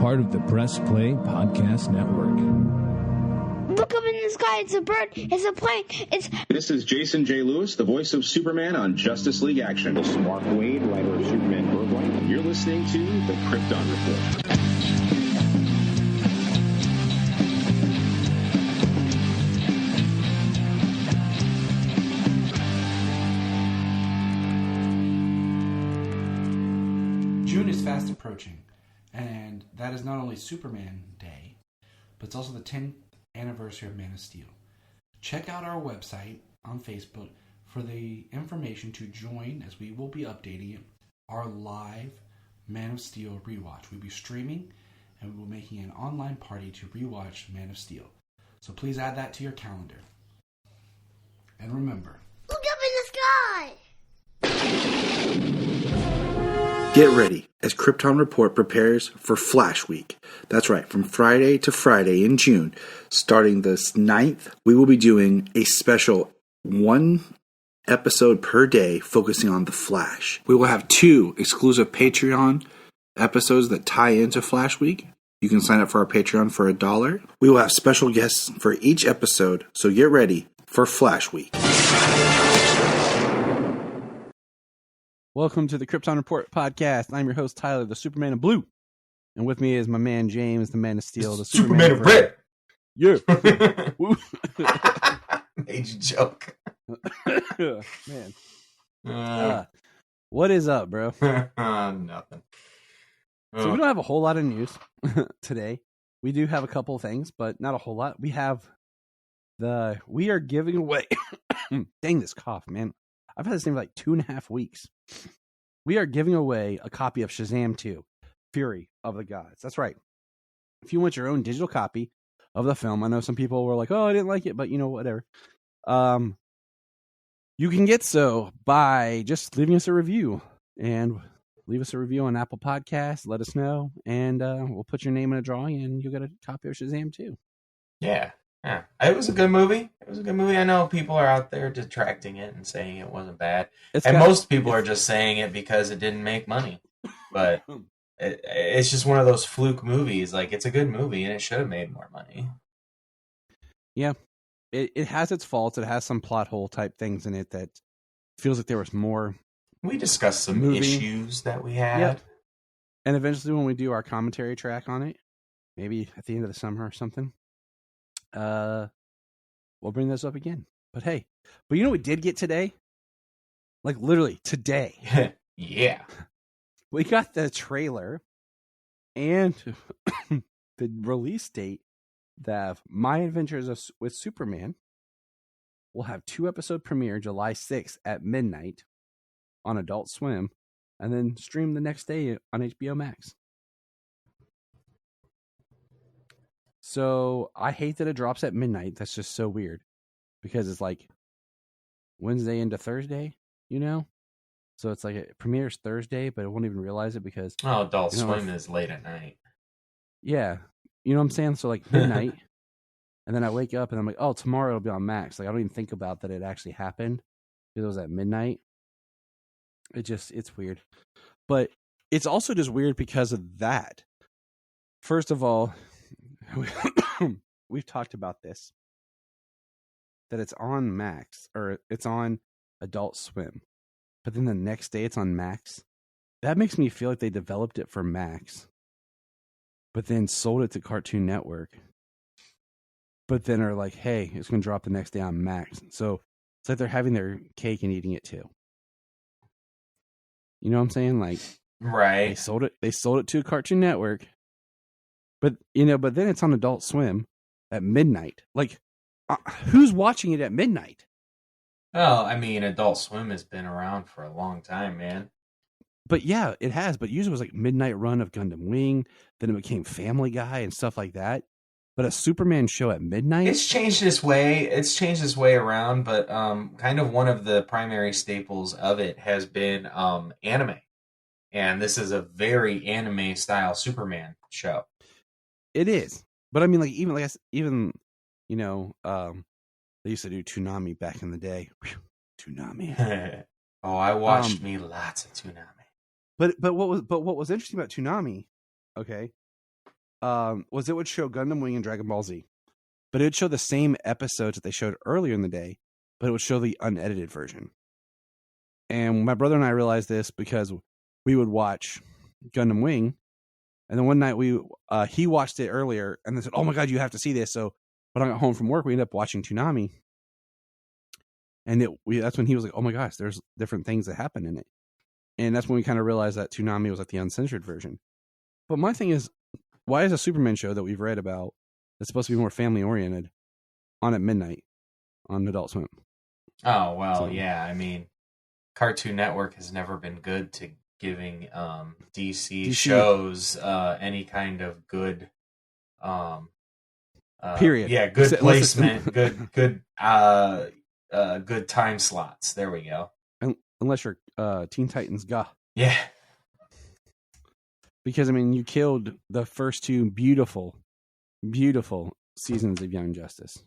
part of the Press Play Podcast Network. Look up in the sky. It's a bird. It's a plane. This is Jason J. Lewis, the voice of Superman on Justice League Action. This is Mark Wade, writer of Superman Worldwide. You're listening to The Krypton Report. June is fast approaching, and that is not only Superman Day, but it's also the 10th anniversary of Man of Steel. Check out our website on Facebook for the information to join, as we will be updating our live Man of Steel rewatch. We'll be streaming, and we will be making an online party to rewatch Man of Steel. So please add that to your calendar. And remember, look up in the sky. Get ready as Krypton Report prepares for Flash Week. That's right, from Friday to Friday in June, starting the 9th, we will be doing a special 1 episode per day focusing on the Flash. We will have 2 exclusive Patreon episodes that tie into Flash Week. You can sign up for our Patreon for $1. We will have special guests for each episode, so get ready for Flash Week. Welcome to the Krypton Report podcast. I'm your host, Tyler, the Superman of Blue. And with me is my man, James, the Man of Steel, the Superman of Red. Yeah. Made you joke. Man. What is up, bro? Nothing. So we don't have a whole lot of news today. We do have a couple of things, but not a whole lot. We are giving away. Dang, this cough, man. I've had this thing for like 2.5 weeks. We are giving away a copy of Shazam 2, Fury of the Gods. That's right. If you want your own digital copy of the film, I know some people were like, oh, I didn't like it, but you know, whatever. You can get so by just leaving us a review, and leave us a review on Apple Podcasts. Let us know, and we'll put your name in a drawing, and you'll get a copy of Shazam 2. Yeah. It was a good movie. I know people are out there detracting it and saying it wasn't bad. Most people are just saying it because it didn't make money. But it's just one of those fluke movies. Like, it's a good movie, and it should have made more money. Yeah. It has its faults. It has some plot hole type things in it that feels like there was more. We discussed some issues that we had. Yep. And eventually when we do our commentary track on it, maybe at the end of the summer or something, we'll bring this up again. But hey, you know what we did get today? Like literally today. Yeah. We got the trailer and the release date that My Adventures with Superman will have 2-episode premiere July 6th at midnight on Adult Swim, and then stream the next day on HBO Max. So I hate that it drops at midnight. That's just so weird because it's like Wednesday into Thursday, you know? So it's like it premieres Thursday, but I won't even realize it because Adult Swim is late at night. Yeah. You know what I'm saying? So like midnight, and then I wake up and I'm like, oh, tomorrow it'll be on Max. Like I don't even think about that it actually happened because it was at midnight. It's weird. But it's also just weird because of that. First of all, we've talked about this, that it's on Max, or it's on Adult Swim, but then the next day it's on Max. That makes me feel like they developed it for Max, but then sold it to Cartoon Network, but then are like, hey, it's going to drop the next day on Max. So it's like they're having their cake and eating it too. You know what I'm saying? Like, right. They sold it to Cartoon Network. But, but then it's on Adult Swim at midnight. Like, who's watching it at midnight? Well, I mean, Adult Swim has been around for a long time, man. But yeah, it has. But usually it was like midnight run of Gundam Wing. Then it became Family Guy and stuff like that. But a Superman show at midnight? It's changed this way. It's changed this way around. But kind of one of the primary staples of it has been anime. And this is a very anime-style Superman show. It is, but I mean, they used to do Toonami back in the day. Whew, Toonami. Oh, I watched me lots of Toonami. But what was interesting about Toonami, okay, was it would show Gundam Wing and Dragon Ball Z, but it would show the same episodes that they showed earlier in the day, but it would show the unedited version. And my brother and I realized this because we would watch Gundam Wing, and then one night he watched it earlier, and they said, "Oh my god, you have to see this!" So when I got home from work, we ended up watching Toonami, and that's when he was like, "Oh my gosh, there's different things that happen in it," and that's when we kind of realized that Toonami was like the uncensored version. But my thing is, why is a Superman show that we've read about that's supposed to be more family oriented on at midnight on Adult Swim? Oh well, yeah. I mean, Cartoon Network has never been good to giving DC shows any kind of good period. Yeah, good placement, good time slots. There we go. Unless you're Teen Titans Ga. Yeah. Because I mean, you killed the first two beautiful seasons of Young Justice.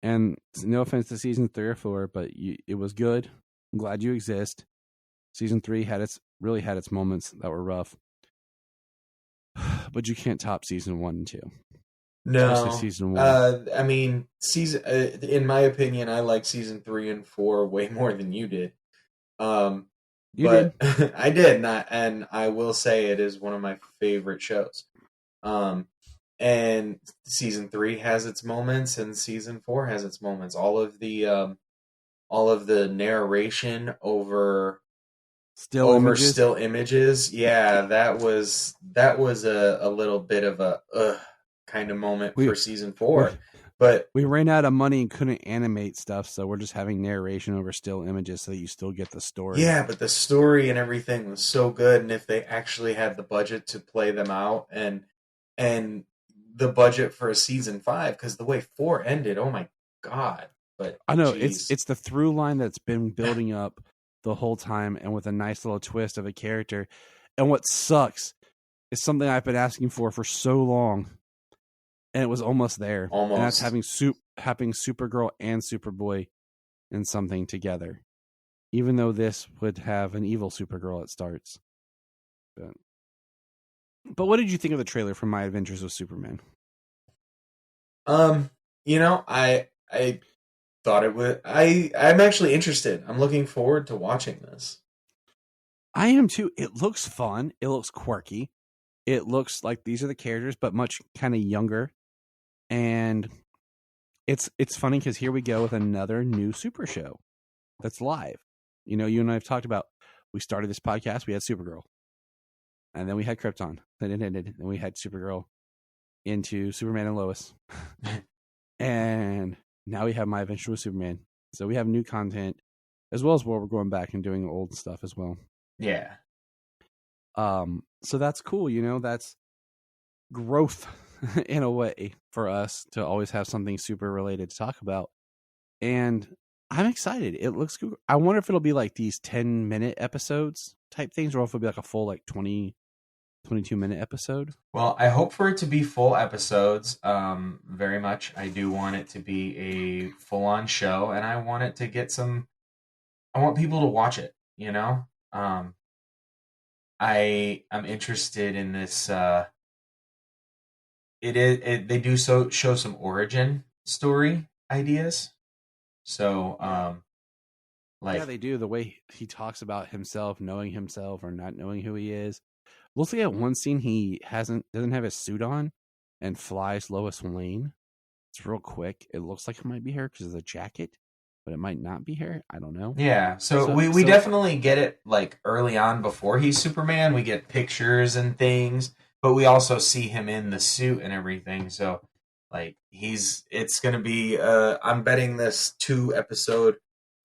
And no offense to season 3 or 4, but it was good. I'm glad you exist. Season 3 really had its moments that were rough, but you can't top season 1 and 2. No, especially season 1. I mean, in my opinion, I like season 3 and 4 way more than you did. You did. I did, and I will say it is one of my favorite shows. And season 3 has its moments, and season 4 has its moments. All of the narration over still images. Yeah, that was a little bit of a kind of moment for season 4. But we ran out of money and couldn't animate stuff, so we're just having narration over still images so that you still get the story. Yeah, but the story and everything was so good, and if they actually had the budget to play them out and the budget for a season 5, because the way 4 ended, oh my god. But I know it's the through line that's been building up the whole time, and with a nice little twist of a character. And what sucks is something I've been asking for so long, and it was almost there. Almost. And that's having Supergirl and Superboy in something together. Even though this would have an evil Supergirl at starts. But what did you think of the trailer for My Adventures with Superman? I thought it would. I'm actually interested. I'm looking forward to watching this. I am too. It looks fun. It looks quirky. It looks like these are the characters, but much kind of younger. And it's funny because here we go with another new super show that's live. You know, you and I have talked about, we started this podcast, we had Supergirl. And then we had Krypton. Then it ended. And we had Supergirl into Superman and Lois. And now we have My Adventure with Superman. So we have new content, as well as where we're going back and doing old stuff as well. Yeah. So that's cool, you know, that's growth in a way for us to always have something super related to talk about. And I'm excited. It looks cool. I wonder if it'll be like these 10-minute episodes type things, or if it'll be like a full like 22-minute episode. Well, I hope for it to be full episodes, very much. I do want it to be a full-on show, and I want it to get I want people to watch it, you know? I'm interested in this, they do show some origin story ideas. So, yeah, they do. The way he talks about himself, knowing himself or not knowing who he is. We'll see at one scene he doesn't have his suit on and flies Lois Lane. It's real quick. It looks like it might be her because of the jacket, but it might not be her. I don't know. Yeah, so we definitely get it like early on before he's Superman. We get pictures and things, but we also see him in the suit and everything. So like it's gonna be. I'm betting this 2-episode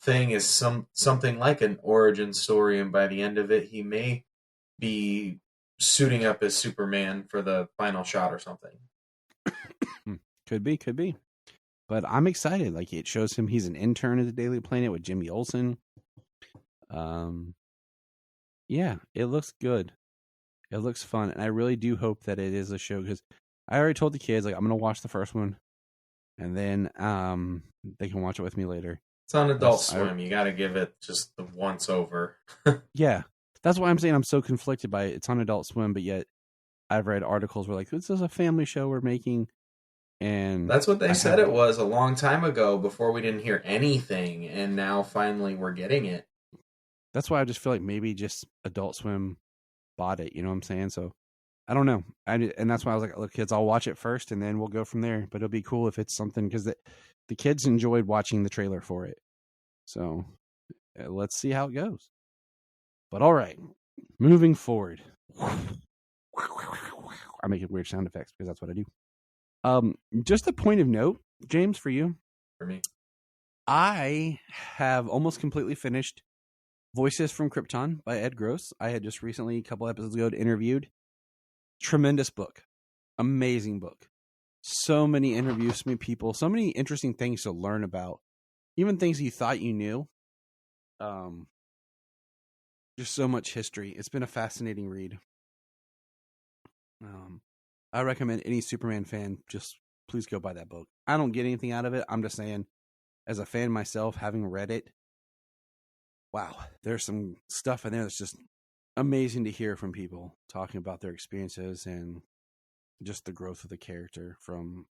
thing is something like an origin story, and by the end of it, he may be suiting up as Superman for the final shot or something. Could be. But I'm excited. Like, it shows him he's an intern at the Daily Planet with Jimmy Olsen. Yeah, it looks good. It looks fun. And I really do hope that it is a show, because I already told the kids, like, I'm going to watch the first one, and then they can watch it with me later. It's on Adult Swim. You got to give it just the once over. Yeah. That's why I'm saying I'm so conflicted by it. It's on Adult Swim, but yet I've read articles where like, this is a family show we're making. And that's what they said it was a long time ago before we didn't hear anything. And now finally we're getting it. That's why I just feel like maybe just Adult Swim bought it. You know what I'm saying? So I don't know. And that's why I was like, look, kids, I'll watch it first and then we'll go from there. But it'll be cool if it's something, because the kids enjoyed watching the trailer for it. So let's see how it goes. But all right, moving forward. I'm making weird sound effects because that's what I do. Just a point of note, James, for you. For me. I have almost completely finished Voices from Krypton by Ed Gross. I had just recently, a couple episodes ago, interviewed. Tremendous book. Amazing book. So many interviews, so many people, so many interesting things to learn about. Even things you thought you knew. Just so much history. It's been a fascinating read. I recommend any Superman fan, just please go buy that book. I don't get anything out of it. I'm just saying, as a fan myself, having read it, wow, there's some stuff in there that's just amazing to hear from people talking about their experiences and just the growth of the character from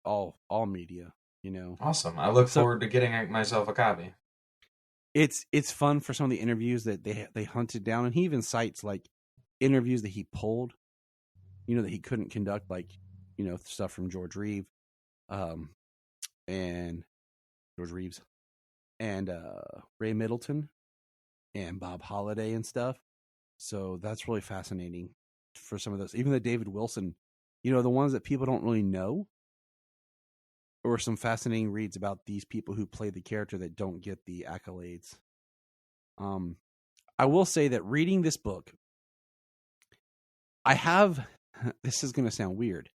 all media, you know. Awesome. I look forward to getting myself a copy. It's fun for some of the interviews that they hunted down, and he even cites like interviews that he pulled, you know, that he couldn't conduct, like, you know, stuff from George Reeves and Ray Middleton and Bob Holliday and stuff. So that's really fascinating for some of those. Even the David Wilson, you know, the ones that people don't really know, or some fascinating reads about these people who play the character that don't get the accolades. I will say that reading this book, this is going to sound weird,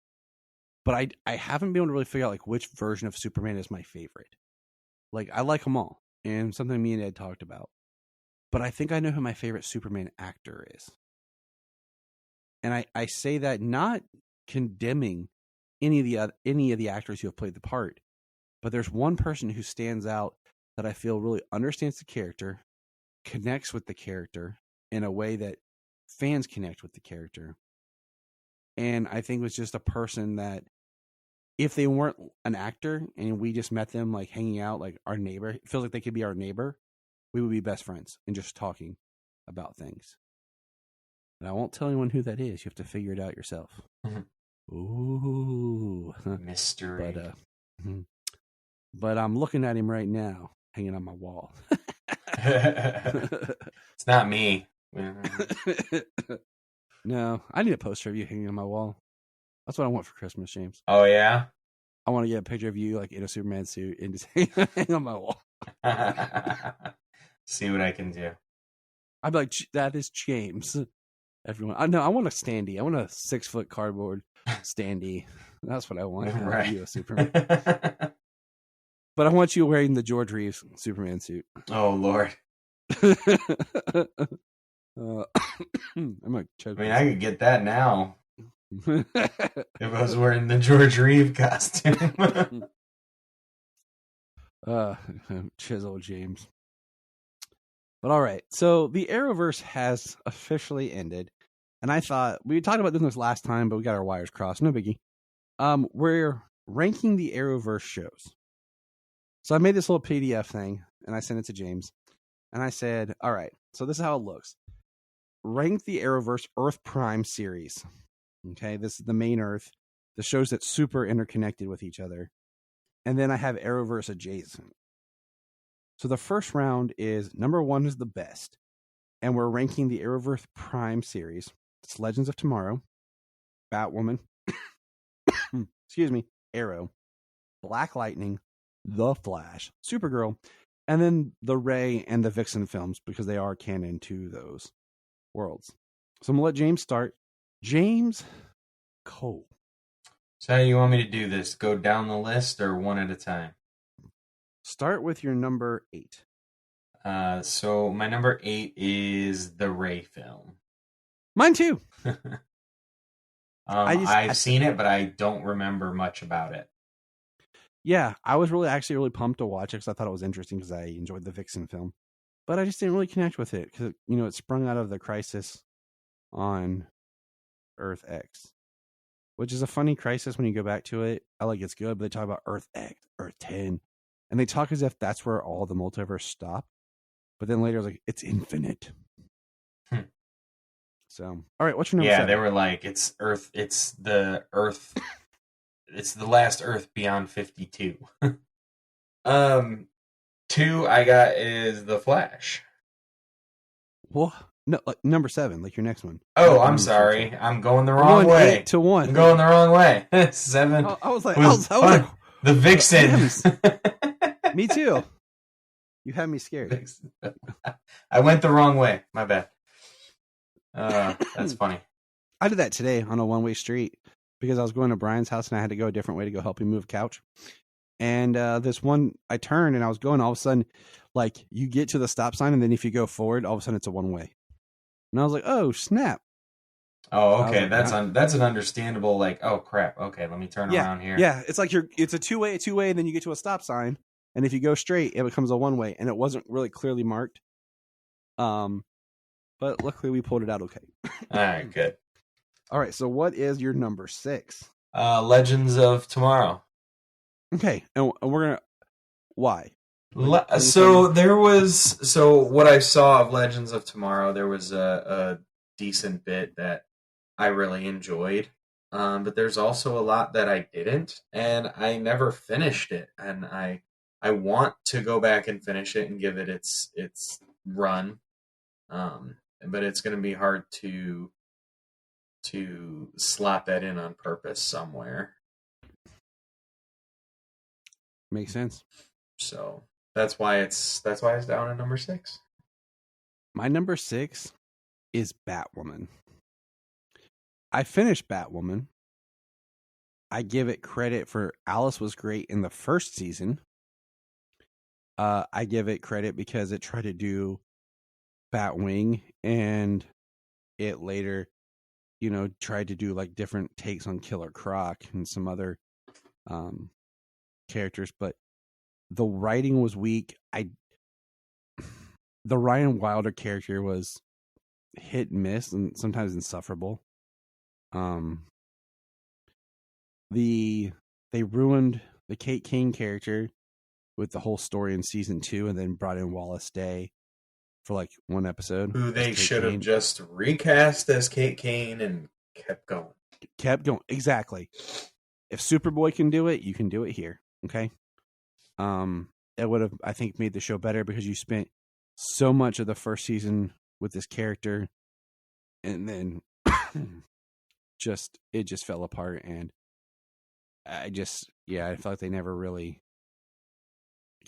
but I haven't been able to really figure out like which version of Superman is my favorite. Like, I like them all, and something me and Ed talked about. But I think I know who my favorite Superman actor is. And I say that not condemning any of the actors who have played the part, but there's one person who stands out that I feel really understands the character, connects with the character in a way that fans connect with the character. And I think it was just a person that, if they weren't an actor and we just met them like hanging out, like our neighbor, it feels like they could be our neighbor, we would be best friends and just talking about things. And I won't tell anyone who that is. You have to figure it out yourself. Ooh. Mystery. But I'm looking at him right now, hanging on my wall. It's not me. No, I need a poster of you hanging on my wall. That's what I want for Christmas, James. Oh, yeah? I want to get a picture of you like in a Superman suit and just hang on my wall. See what I can do. I'd be like, that is James. Everyone, I want a standee. I want a 6-foot cardboard standee. That's what I want. Right. You, a Superman. But I want you wearing the George Reeves Superman suit. Oh, Lord. I might choke. I mean, I could get that now. If I was wearing the George Reeves costume. Chisel James. But all right, so the Arrowverse has officially ended, and I thought we talked about doing this last time, but we got our wires crossed. No biggie. We're ranking the Arrowverse shows. So I made this little PDF thing, and I sent it to James, and I said, all right, so this is how it looks. Rank the Arrowverse Earth Prime series. Okay, this is the main Earth, the shows that's super interconnected with each other. And then I have Arrowverse adjacent. So the first round is number 1 is the best. And we're ranking the Arrowverse Prime series. It's Legends of Tomorrow, Batwoman, excuse me, Arrow, Black Lightning, The Flash, Supergirl, and then the Ray and the Vixen films, because they are canon to those worlds. So I'm going to let James start. James Cole. So how do you want me to do this? Go down the list or one at a time? Start with your number 8. So my number 8 is the Ray film. Mine too. I've seen it, but I don't remember much about it. Yeah, I was really pumped to watch it because I thought it was interesting because I enjoyed the Vixen film. But I just didn't really connect with it because, you know, it sprung out of the Crisis on Earth X, which is a funny Crisis when you go back to it. I like it's good, but they talk about Earth X, Earth 10, and they talk as if that's where all the multiverse stop. But then later, I was like, it's infinite. So, all right, what's your number? Yeah, 7? they were like, it's Earth. It's the Earth. It's the last Earth beyond 52. 2 I got is The Flash. Well, no, like number 7, like your next one. Oh, I'm sorry. I'm going the wrong way. 8 to 1. I'm going the wrong way. 7. I was like, The Vixen. Me too. You had me scared. I went the wrong way. My bad. That's funny. I did that today on a one-way street because I was going to Brian's house and I had to go a different way to go help him move a couch. And this one, I turned and I was going. All of a sudden, like you get to the stop sign, and then if you go forward, all of a sudden it's a one-way. And I was like, "Oh snap!" Oh, okay. Like, that's an understandable. Like, oh crap. Okay, let me turn around here. Yeah, it's like it's a two-way, and then you get to a stop sign, and if you go straight, it becomes a one-way, and it wasn't really clearly marked. But luckily we pulled it out okay. All right, good. All right, so what is your number 6? Legends of Tomorrow. Okay, and we're gonna why? So what I saw of Legends of Tomorrow, there was a decent bit that I really enjoyed, but there's also a lot that I didn't, and I never finished it, and I want to go back and finish it and give it its run, but it's going to be hard to slot that in on purpose somewhere. Makes sense. So that's why it's down at number 6. My number 6 is Batwoman. I finished Batwoman. I give it credit for Alice was great in the first season. I give it credit because it tried to do Batwing, and it later, tried to do like different takes on Killer Croc and some other characters, but the writing was weak. The Ryan Wilder character was hit and miss and sometimes insufferable. They ruined the Kate Kane character with the whole story in season 2, and then brought in Wallace Day for like one episode. Who they should have just recast as Kate Kane and kept going. Exactly. If Superboy can do it, you can do it here. Okay. It would have, I think, made the show better because you spent so much of the first season with this character, and then it just fell apart, and I felt like they never really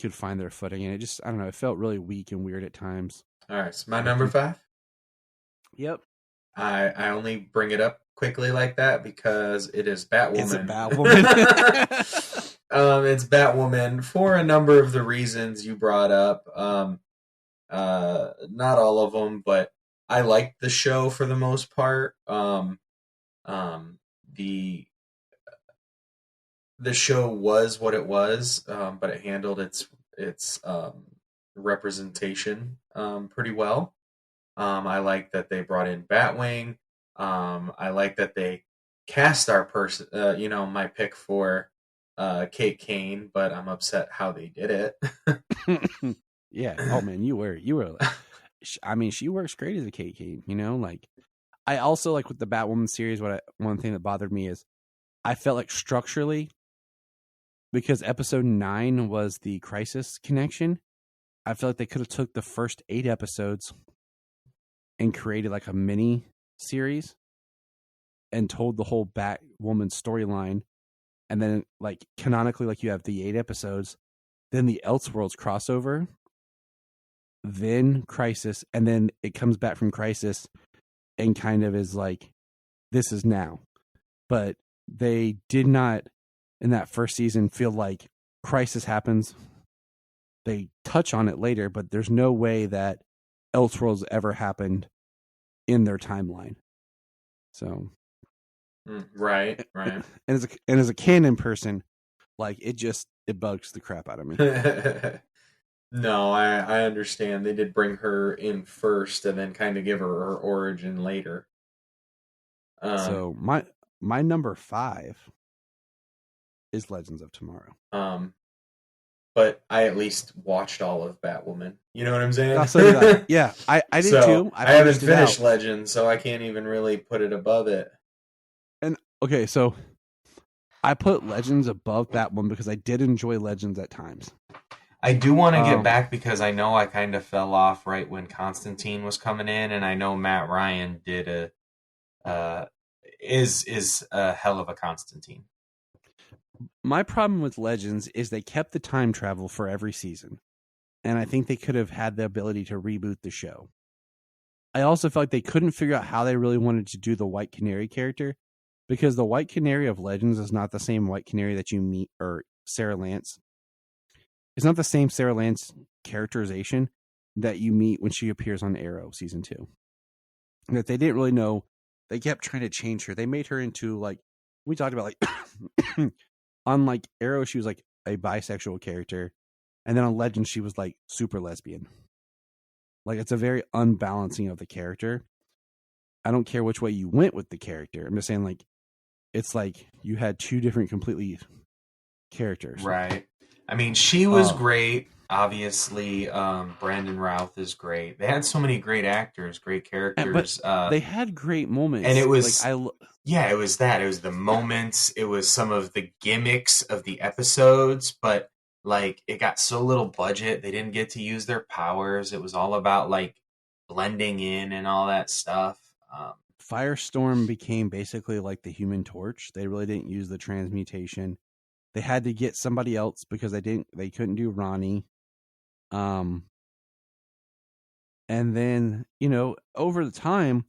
could find their footing, and I don't know, it felt really weak and weird at times. All right, so my number 5. Yep. I only bring it up quickly like that because it is Batwoman. It's a Batwoman. It's Batwoman for a number of the reasons you brought up. Not all of them, but I liked the show for the most part. The show was what it was, but it handled its representation pretty well. I like that they brought in Batwing. I like that they cast our person. My pick for Kate Kane, but I'm upset how they did it. Yeah. Oh man, you were. I mean, she works great as a Kate Kane. Like I also like with the Batwoman series. One thing that bothered me is I felt like structurally, because episode 9 was the Crisis connection, I feel like they could have took the first 8 episodes and created like a mini series and told the whole Batwoman storyline. And then like canonically, like you have the 8 episodes, then the Elseworlds crossover, then Crisis, and then it comes back from Crisis and kind of is like, this is now. But they did not, in that first season, feel like Crisis happens. They touch on it later, but there's no way that Elseworlds ever happened in their timeline. So, right. And as a canon person, like it bugs the crap out of me. No, I understand. They did bring her in first, and then kind of give her origin later. So my number 5 is Legends of Tomorrow. But I at least watched all of Batwoman. You know what I'm saying? Oh, so did I. Yeah, I did so, too. I haven't finished Legends, so I can't even really put it above it. And okay, so I put Legends above Batwoman because I did enjoy Legends at times. I do want to get back because I know I kind of fell off right when Constantine was coming in, and I know Matt Ryan did is a hell of a Constantine. My problem with Legends is they kept the time travel for every season, and I think they could have had the ability to reboot the show. I also felt like they couldn't figure out how they really wanted to do the White Canary character, because the White Canary of Legends is not the same White Canary that you meet, or Sarah Lance. It's not the same Sarah Lance characterization that you meet when she appears on Arrow season 2. That they didn't really know. They kept trying to change her. They made her into, like, we talked about, like, on, like, Arrow, she was, like, a bisexual character. And then on Legends, she was, like, super lesbian. Like, it's a very unbalancing of the character. I don't care which way you went with the character. I'm just saying, like, it's like you had two different completely characters. Right. I mean, she was great. Obviously, Brandon Routh is great. They had so many great actors, great characters. But they had great moments. And it was, like, yeah, it was that. It was the moments. It was some of the gimmicks of the episodes, but like it got so little budget. They didn't get to use their powers. It was all about like blending in and all that stuff. Firestorm became basically like the Human Torch. They really didn't use the transmutation. They had to get somebody else because they couldn't do Ronnie. And then, you know, over the time,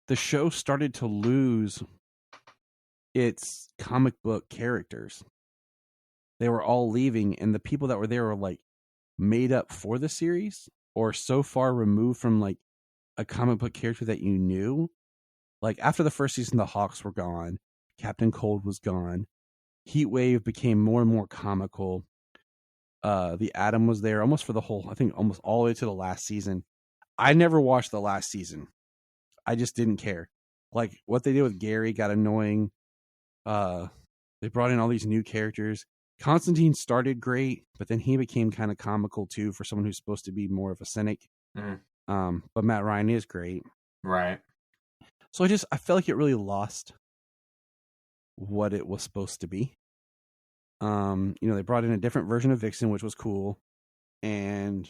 the show started to lose its comic book characters. They were all leaving, and the people that were there were like made up for the series or so far removed from like a comic book character that you knew. Like after the first season, the Hawks were gone. Captain Cold was gone. Heatwave became more and more comical. The Atom was there almost for the whole, I think almost all the way to the last season. I never watched the last season. I just didn't care. Like what they did with Gary got annoying. They brought in all these new characters. Constantine started great, but then he became kind of comical too for someone who's supposed to be more of a cynic. But Matt Ryan is great. Right. So I felt like it really lost what it was supposed to be. You know, they brought in a different version of Vixen, which was cool. And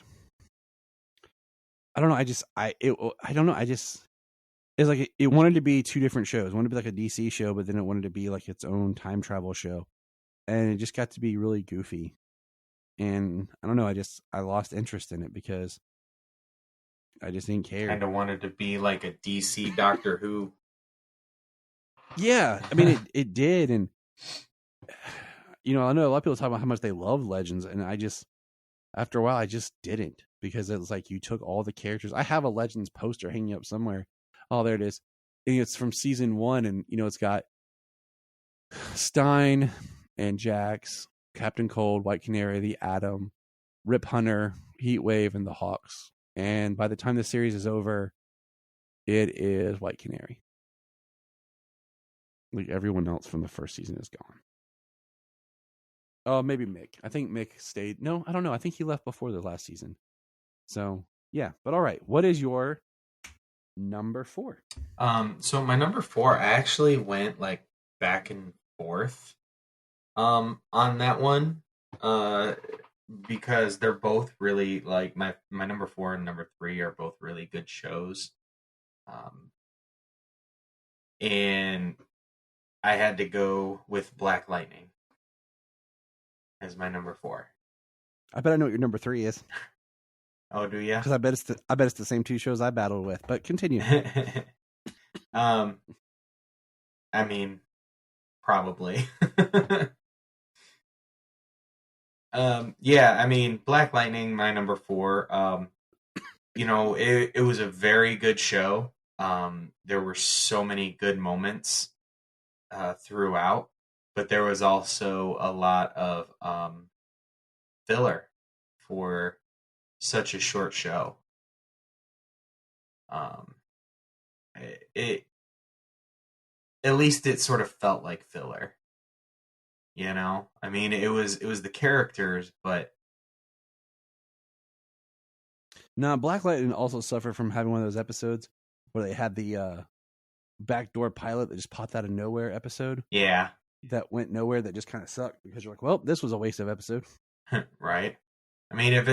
I don't know. It's like it wanted to be two different shows. It wanted to be like a DC show, but then it wanted to be like its own time travel show. And it just got to be really goofy. And I don't know. I lost interest in it because I just didn't care. Kind of wanted to be like a DC Doctor Who. Yeah. I mean, it did. And, you know, I know a lot of people talk about how much they love Legends. And after a while, I just didn't. Because it was like you took all the characters. I have a Legends poster hanging up somewhere. Oh, there it is. And it's from season 1. And, you know, it's got Stein and Jax, Captain Cold, White Canary, the Atom, Rip Hunter, Heatwave, and the Hawks. And by the time the series is over, it is White Canary. Like everyone else from the first season is gone. Oh, maybe Mick. I think Mick stayed. No, I don't know. I think he left before the last season. So, yeah. But all right. What is your number 4? So my number 4, I actually went like back and forth on that one. Because they're both really like my number 4 and number 3 are both really good shows. And I had to go with Black Lightning as my number 4. I bet I know what your number 3 is. Oh, do you? Because I bet it's the same two shows I battled with. But continue. I mean, probably. Yeah, I mean, Black Lightning, my number 4. You know, it was a very good show. There were so many good moments throughout, but there was also a lot of filler for such a short show. at least it sort of felt like filler. You know, I mean, it was the characters, but no, Black Lightning also suffered from having one of those episodes where they had the backdoor pilot that just popped out of nowhere episode. Yeah, that went nowhere. That just kind of sucked because you're like, well, this was a waste of episode. Right. I mean, if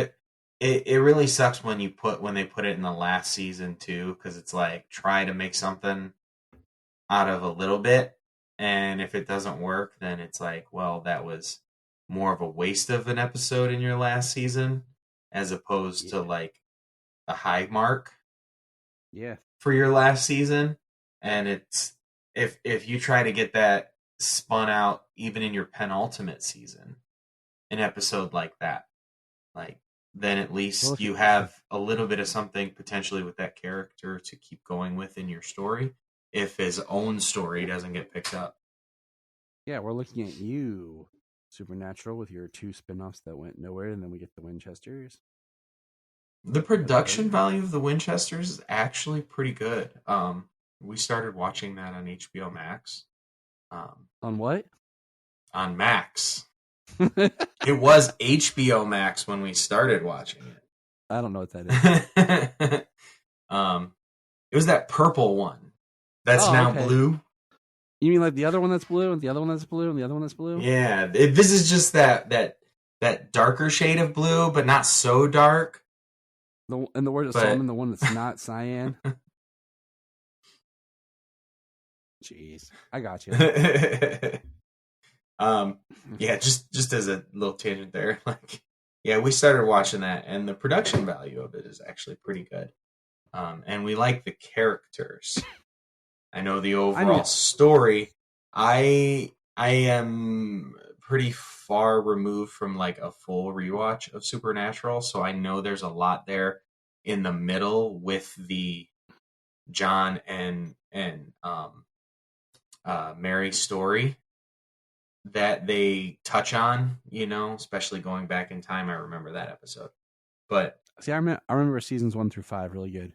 it really sucks when they put it in the last season too, because it's like try to make something out of a little bit. And if it doesn't work, then it's like, well, that was more of a waste of an episode in your last season as opposed to like a high mark for your last season. And it's if you try to get that spun out even in your penultimate season, an episode like that, like then at least you have a little bit of something potentially with that character to keep going with in your story if his own story doesn't get picked up. Yeah, we're looking at you, Supernatural, with your 2 spinoffs that went nowhere, and then we get the Winchesters. The production value of the Winchesters is actually pretty good. We started watching that on HBO Max. On what? On Max. It was HBO Max when we started watching it. I don't know what that is. It was that purple one that's now blue. You mean like the other one that's blue, and the other one that's blue, and the other one that's blue? Yeah, this is just that darker shade of blue, but not so dark. And the word of Solomon, the one that's not cyan. Jeez, I got you. Yeah, just as a little tangent there, like, yeah, we started watching that, and the production value of it is actually pretty good. And we like the characters. I know the overall story. I am pretty far removed from like a full rewatch of Supernatural, so I know there's a lot there in the middle with the John and Mary story that they touch on, you know, especially going back in time. I remember that episode. But see, I remember seasons 1 through 5 really good,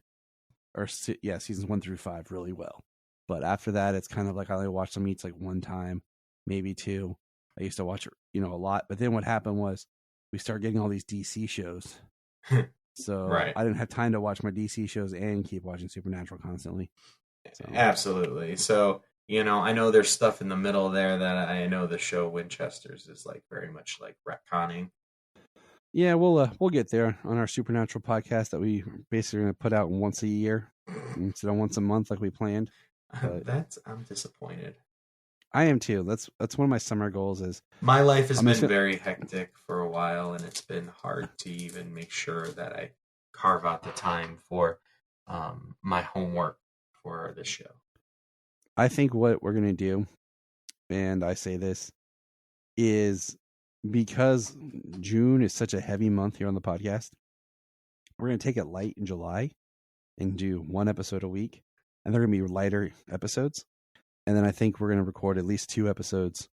seasons 1 through 5 really well. But after that, it's kind of like I only watched them each like one time, maybe 2. I used to watch it, you know, a lot. But then what happened was we started getting all these DC shows. So I didn't have time to watch my DC shows and keep watching Supernatural constantly. So. Absolutely. So, you know, I know there's stuff in the middle there that I know the show Winchesters is like very much like retconning. Yeah, we'll get there on our Supernatural podcast that we basically going to put out once a year instead of once a month like we planned. I'm disappointed. I am too. That's one of my summer goals. Is my life has been very hectic for a while, and it's been hard to even make sure that I carve out the time for my homework for this show. I think what we're going to do, and I say this, is because June is such a heavy month here on the podcast, we're going to take it light in July and do 1 episode a week. And they're going to be lighter episodes. And then I think we're going to record at least 2 episodes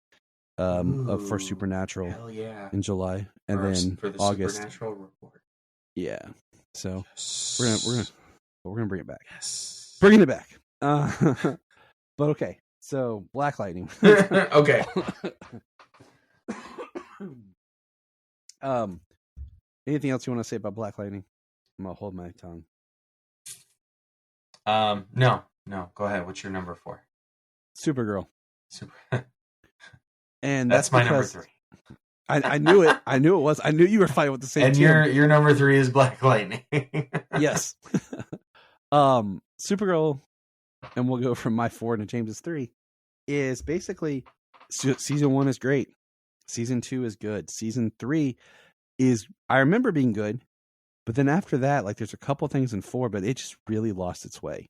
for Supernatural in July. And then for the August. Supernatural report. Yeah. So we're gonna bring it back. Yes. Bringing it back. But okay. So Black Lightning. Okay. Anything else you want to say about Black Lightning? I'm gonna hold my tongue. No. Go ahead. What's your number 4? Supergirl. And that's my number 3. I knew it. I knew it was. I knew you were fighting with the same. And team. your number 3 is Black Lightning. Yes. Supergirl, and we'll go from my 4 to James's 3. Is basically season 1 is great. Season 2 is good. Season 3 is, I remember being good, but then after that, like there's a couple things in 4, but it just really lost its way.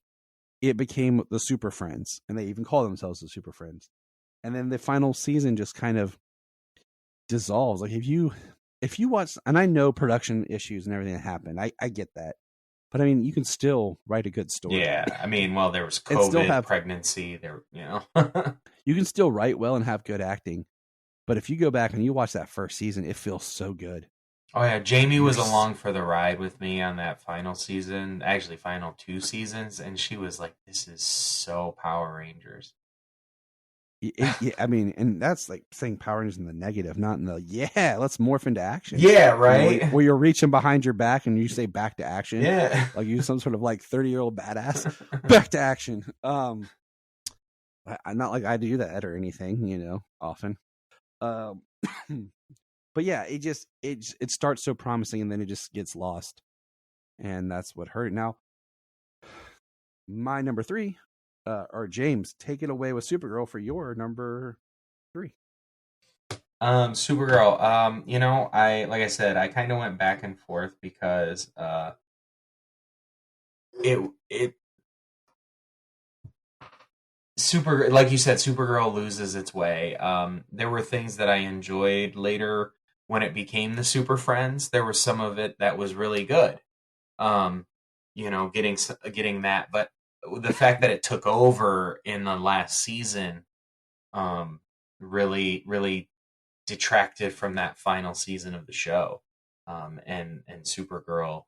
It became the Super Friends, and they even call themselves the Super Friends. And then the final season just kind of dissolves. Like if you watch, and I know production issues and everything that happened, I get that, but I mean you can still write a good story. Yeah, I mean, well, there was COVID, pregnancy, there, you know, you can still write well and have good acting. But if you go back and you watch that first season, it feels so good. Oh yeah, Jamie was along for the ride with me on that final season, actually final 2 seasons, and she was like, "This is so Power Rangers." I mean, and that's like saying Power Rangers in the negative, not in the let's morph into action. Yeah, right. Where you're reaching behind your back and you say back to action. Yeah, like you're some sort of like 30-year-old badass. Back to action. Not like I do that or anything, often. But yeah, it starts so promising and then it just gets lost, and that's what hurt it. Now, my number 3. Or James, take it away with Supergirl for your number 3. Supergirl. Like I said, I kind of went back and forth because like you said, Supergirl loses its way. There were things that I enjoyed later when it became the Super Friends. There was some of it that was really good. Getting that, but the fact that it took over in the last season really, really detracted from that final season of the show. And Supergirl,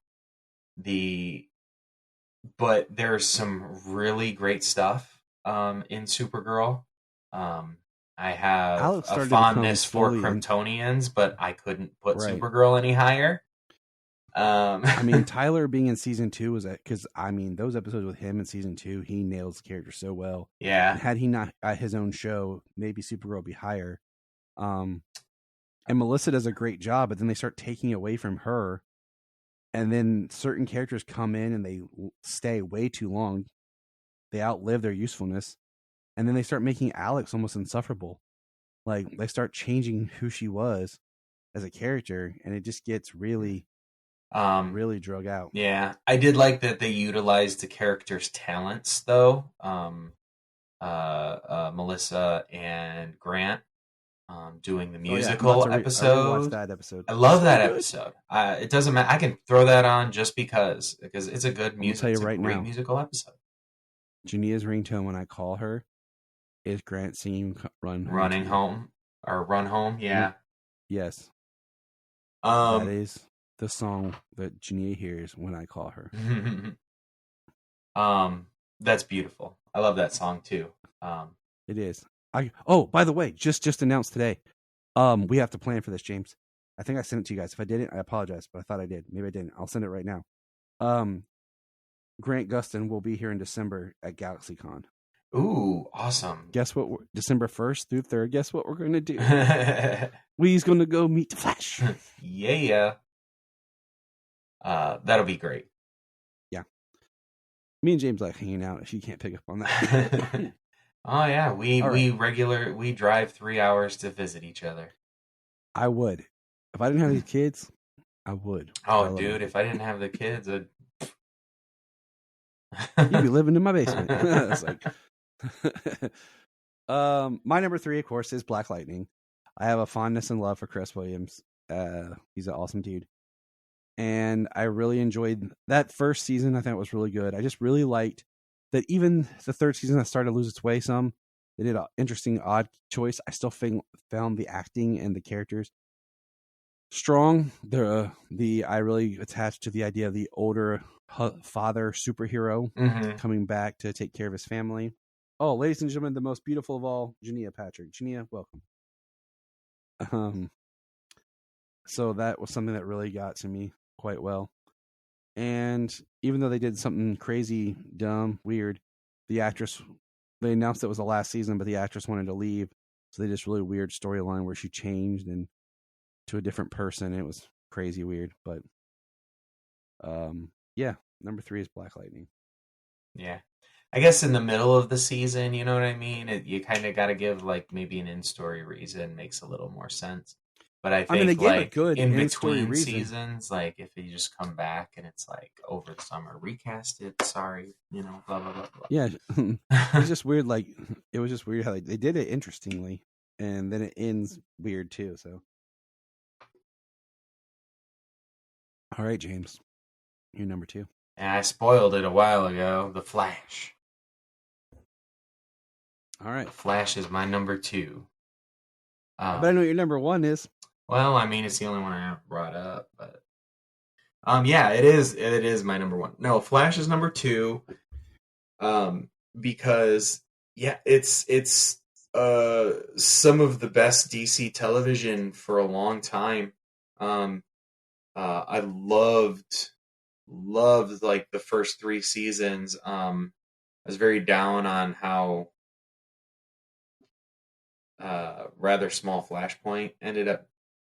but there's some really great stuff in Supergirl. I have a fondness for Kryptonians, but I couldn't put Supergirl any higher. I mean, Tyler being in season 2 was because those episodes with him in season 2, he nails the character so well. Yeah. And had he not his own show, maybe Supergirl would be higher. And Melissa does a great job, but then they start taking away from her, and then certain characters come in and they stay way too long. They outlive their usefulness, and then they start making Alex almost insufferable. Like they start changing who she was as a character, and it just gets really drug out. Yeah, I did like that they utilized the characters' talents, though. Melissa and Grant doing the musical episode. That episode. I love that episode. It doesn't matter. I can throw that on just because it's a good music. I'll tell you right now, musical episode. Jania's ringtone when I call her is Grant singing Running Home or Run Home. Yeah. Yes. That is the song that Jania hears when I call her. That's beautiful. I love that song too. It is. By the way, just announced today. We have to plan for this, James. I think I sent it to you guys. If I didn't, I apologize, but I thought I did. Maybe I didn't. I'll send it right now. Grant Gustin will be here in December at GalaxyCon. Ooh, awesome. Guess what? December 1st through 3rd. Guess what we're going to do? We's going to go meet the Flash. Yeah. That'll be great. Yeah. Me and James like hanging out if you can't pick up on that. Oh yeah, we drive 3 hours to visit each other. I would. If I didn't have these kids, I would. Oh dude, if I didn't have the kids, you'd be living in my basement. It's like my number 3, of course, is Black Lightning. I have a fondness and love for Chris Williams. He's an awesome dude. And I really enjoyed that first season. I thought it was really good. I just really liked that even the 3rd season that started to lose its way some. They did an interesting, odd choice. I still found the acting and the characters strong. I really attached to the idea of the older father superhero coming back to take care of his family. Oh, ladies and gentlemen, the most beautiful of all, Jania Patrick. Jania, welcome. So that was something that really got to me quite well. And even though they did something crazy, dumb, weird, they announced it was the last season, but the actress wanted to leave. So they did this really weird storyline where she changed to a different person. It was crazy weird, but yeah, number 3 is Black Lightning. Yeah. I guess in the middle of the season, you know what I mean? You kind of got to give like maybe an in-story reason makes a little more sense. But I think they gave like a good in between seasons, like if you just come back and it's like over the summer, recast it, sorry, blah, blah, blah, blah. Yeah. It's just weird. Like, it was just weird how they did it interestingly. And then it ends weird too. So, all right, James, you're number 2. And I spoiled it a while ago. The Flash. All right. Flash is my number 2. But I know what your number 1 is. Well, I mean, it's the only one I brought up, but yeah, it is my number 1. No, Flash is number 2. Because yeah, it's some of the best DC television for a long time. I loved like the first 3 seasons. I was very down on how rather small Flashpoint ended up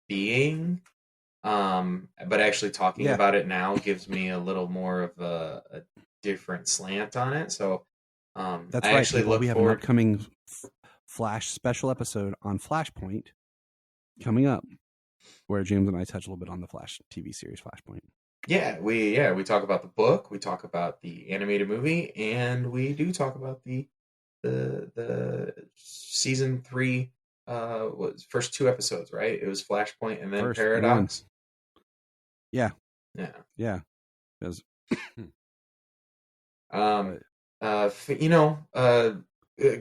being. But actually talking about it now gives me a little more of a different slant on it. So that's I right. actually People, look we have forward. an upcoming Flash special episode on Flashpoint coming up, where James and I touch a little bit on the Flash TV series Flashpoint. Yeah, we talk about the book, we talk about the animated movie, and we do talk about the season 3 was first 2 episodes, right? It was Flashpoint and then First Paradox. Yeah. Yeah. Because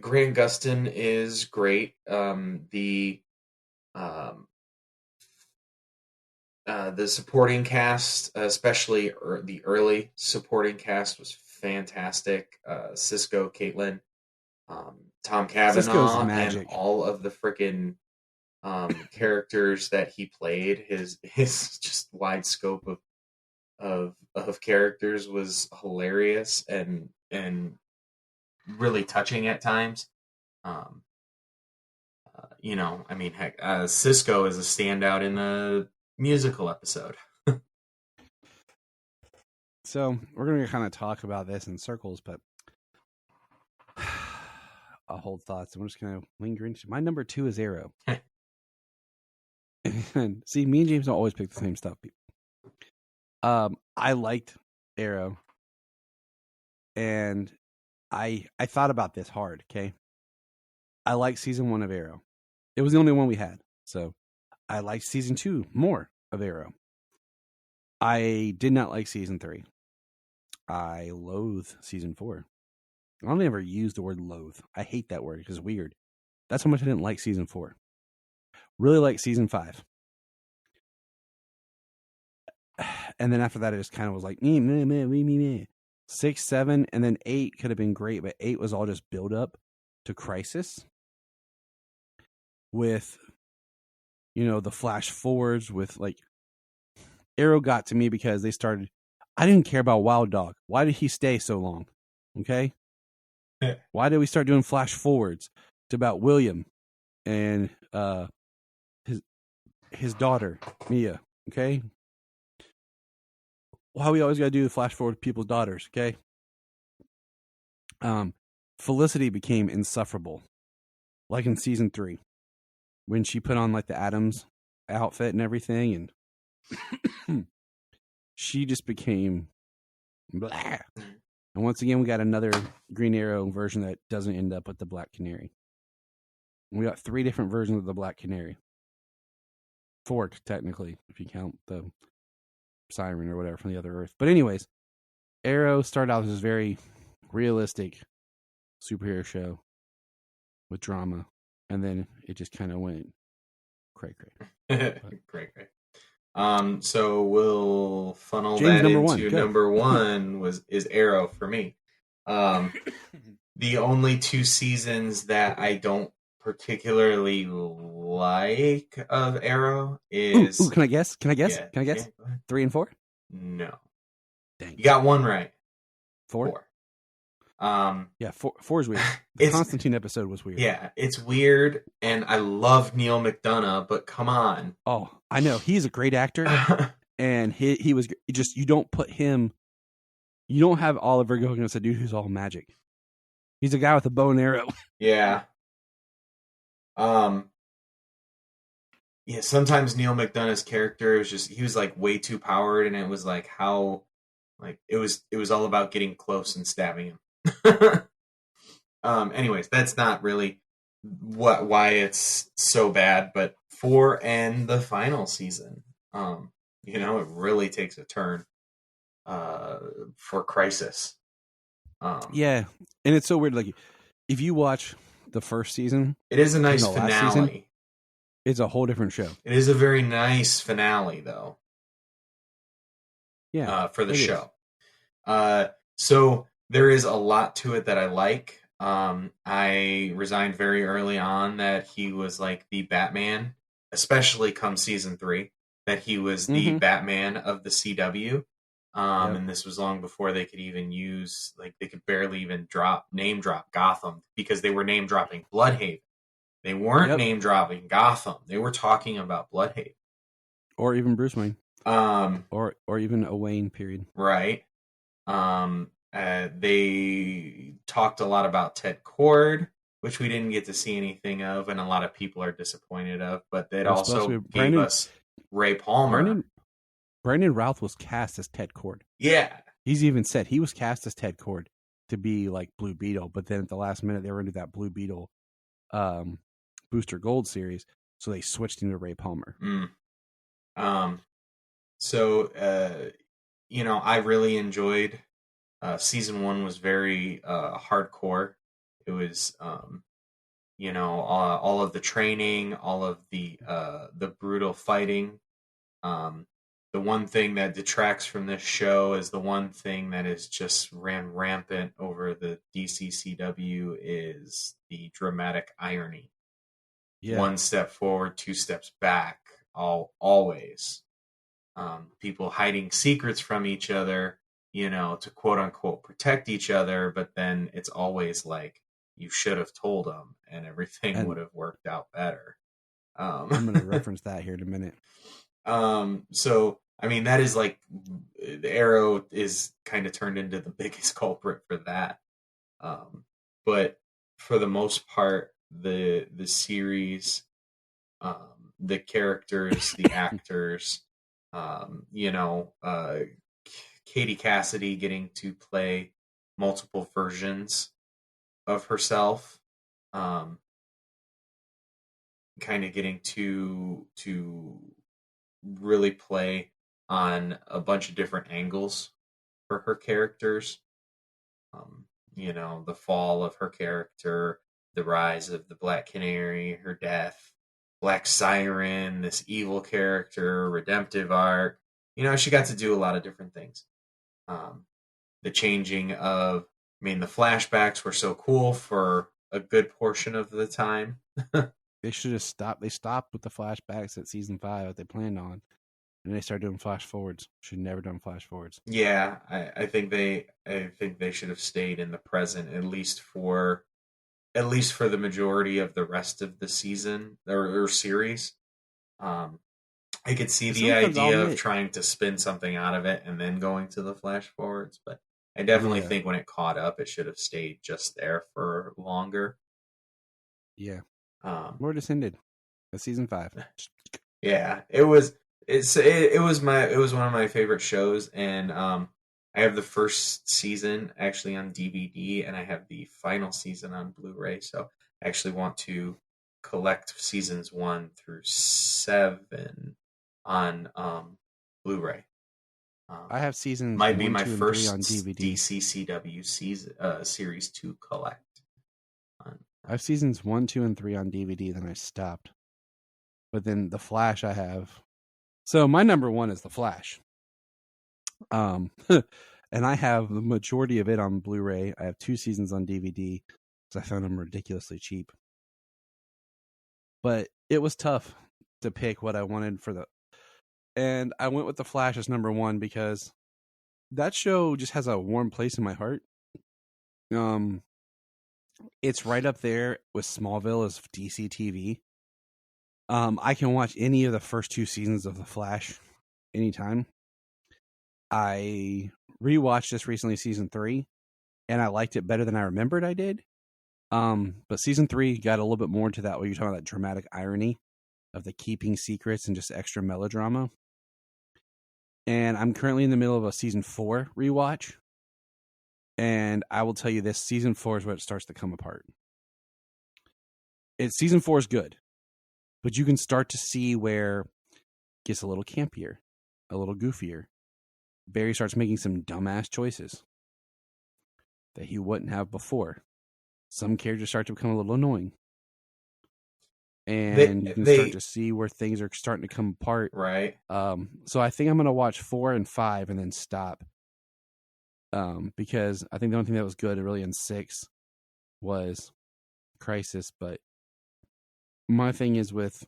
Grant Gustin is great. The supporting cast, especially the early supporting cast, was fantastic. Cisco, Caitlin, Tom Cavanaugh, and all of the freaking characters that he played. His just wide scope of characters was hilarious and really touching at times. I mean, heck, Cisco is a standout in the musical episode. So we're going to kind of talk about this in circles, but I'll hold thoughts. I'm just going to linger into my number 2 is Arrow. And see, me and James don't always pick the same stuff. I liked Arrow, and I thought about this hard. Okay, I liked season 1 of Arrow. It was the only one we had, so I liked season 2 more of Arrow. I did not like season 3. I loathe season 4. I don't ever use the word loathe. I hate that word because it's weird. That's how much I didn't like season 4. Really like season 5. And then after that, it just kind of was like, me. 6, 7, and then 8 could have been great, but 8 was all just build up to Crisis with, the flash forwards with like Arrow got to me because they started. I didn't care about Wild Dog. Why did he stay so long? Okay. Why did we start doing flash forwards to about William and his daughter Mia? Okay. Why we always got to do the flash forward to people's daughters? Okay. Felicity became insufferable, like in season 3, when she put on like the Addams outfit and everything, and she just became blah. And once again, we got another Green Arrow version that doesn't end up with the Black Canary. We got 3 different versions of the Black Canary. 4, technically, if you count the Siren or whatever from the other Earth. But anyways, Arrow started out as this very realistic superhero show with drama, and then it just kind of went cray. So we'll funnel James, that number into 1. number 1 is Arrow for me. The only 2 seasons that I don't particularly like of Arrow is. Ooh, can I guess? Yeah, 3 and 4? No. Dang. You got one right. 4? Yeah, 4 is weird. The Constantine episode was weird. Yeah, it's weird, and I love Neil McDonough, but come on. Oh, I know. He's a great actor, and he was just, you don't put him, you don't have Oliver going as a dude who's all magic. He's a guy with a bow and arrow. Yeah. Yeah, sometimes Neil McDonough's character was just, he was like way too powered, and it was like how, like, it was all about getting close and stabbing him. Anyways, that's not really why it's so bad, but 4 and the final season, it really takes a turn for Crisis. Yeah, and it's so weird. Like, if you watch the first season, it is a nice finale. Season, it's a whole different show. It is a very nice finale, though. Yeah, for the show. So there is a lot to it that I like. I resigned very early on that he was like the Batman, especially come season 3, that he was the Batman of the CW. And this was long before they could even use, like, they could barely even name drop Gotham, because they were name dropping Bloodhaven. They weren't name dropping Gotham. They were talking about Bloodhaven. Or even Bruce Wayne. Or even a Wayne period. Right. They talked a lot about Ted Kord, which we didn't get to see anything of, and a lot of people are disappointed of. But it also gave us Ray Palmer. Brandon Routh was cast as Ted Kord. Yeah. He's even said he was cast as Ted Kord to be like Blue Beetle, but then at the last minute they were into that Blue Beetle Booster Gold series, so they switched him to Ray Palmer. So, I really enjoyed season 1. Was very hardcore. It was, all of the training, all of the brutal fighting. The one thing that detracts from this show is the one thing that is just ran rampant over the DCCW is the dramatic irony. Yeah. 1 step forward, 2 steps back, always. People hiding secrets from each other, to quote unquote protect each other, but then it's always like, you should have told them and everything would have worked out better. I'm going to reference that here in a minute. So, I mean, that is like, the Arrow is kind of turned into the biggest culprit for that. But for the most part, the series, the characters, the actors, Katie Cassidy getting to play multiple versions of herself, kind of getting to really play on a bunch of different angles for her characters. The fall of her character, the rise of the Black Canary, her death, Black Siren, this evil character, redemptive arc. She got to do a lot of different things. The changing of, the flashbacks were so cool for a good portion of the time. They should have stopped. They stopped with the flashbacks at season 5 that they planned on, and they started doing flash forwards. Should never done flash forwards. Yeah, I think they should have stayed in the present, at least for the majority of the rest of the season or series. I could see the idea of trying to spin something out of it and then going to the flash forwards, but I definitely think when it caught up, it should have stayed just there for longer. Yeah. Where this ended at season 5. Yeah, it was one of my favorite shows, and I have the first season actually on DVD, and I have the final season on Blu-ray. So I actually want to collect seasons 1 through 7 on Blu-ray. I have seasons might 1, be my 2, first and 3 on DVD. DCCW series to collect. I have seasons 1, 2, and 3 on DVD. Then I stopped. But then the Flash I have. So my number 1 is the Flash. And I have the majority of it on Blu-ray. I have 2 seasons on DVD because I found them ridiculously cheap. But it was tough to pick what I wanted for and I went with the Flash as number 1 because that show just has a warm place in my heart. It's right up there with Smallville as DC TV. I can watch any of the first 2 seasons of The Flash anytime. I rewatched this recently, season 3, and I liked it better than I remembered I did. But season 3 got a little bit more into that, where you're talking about that dramatic irony of the keeping secrets and just extra melodrama. And I'm currently in the middle of a season 4 rewatch. And I will tell you this, season 4 is where it starts to come apart. Season 4 is good, but you can start to see where it gets a little campier, a little goofier. Barry starts making some dumbass choices that he wouldn't have before. Some characters start to become a little annoying. And you can start to see where things are starting to come apart. Right. So I think I'm going to watch 4 and 5 and then stop. Because I think the only thing that was good really in 6 was Crisis, but my thing is with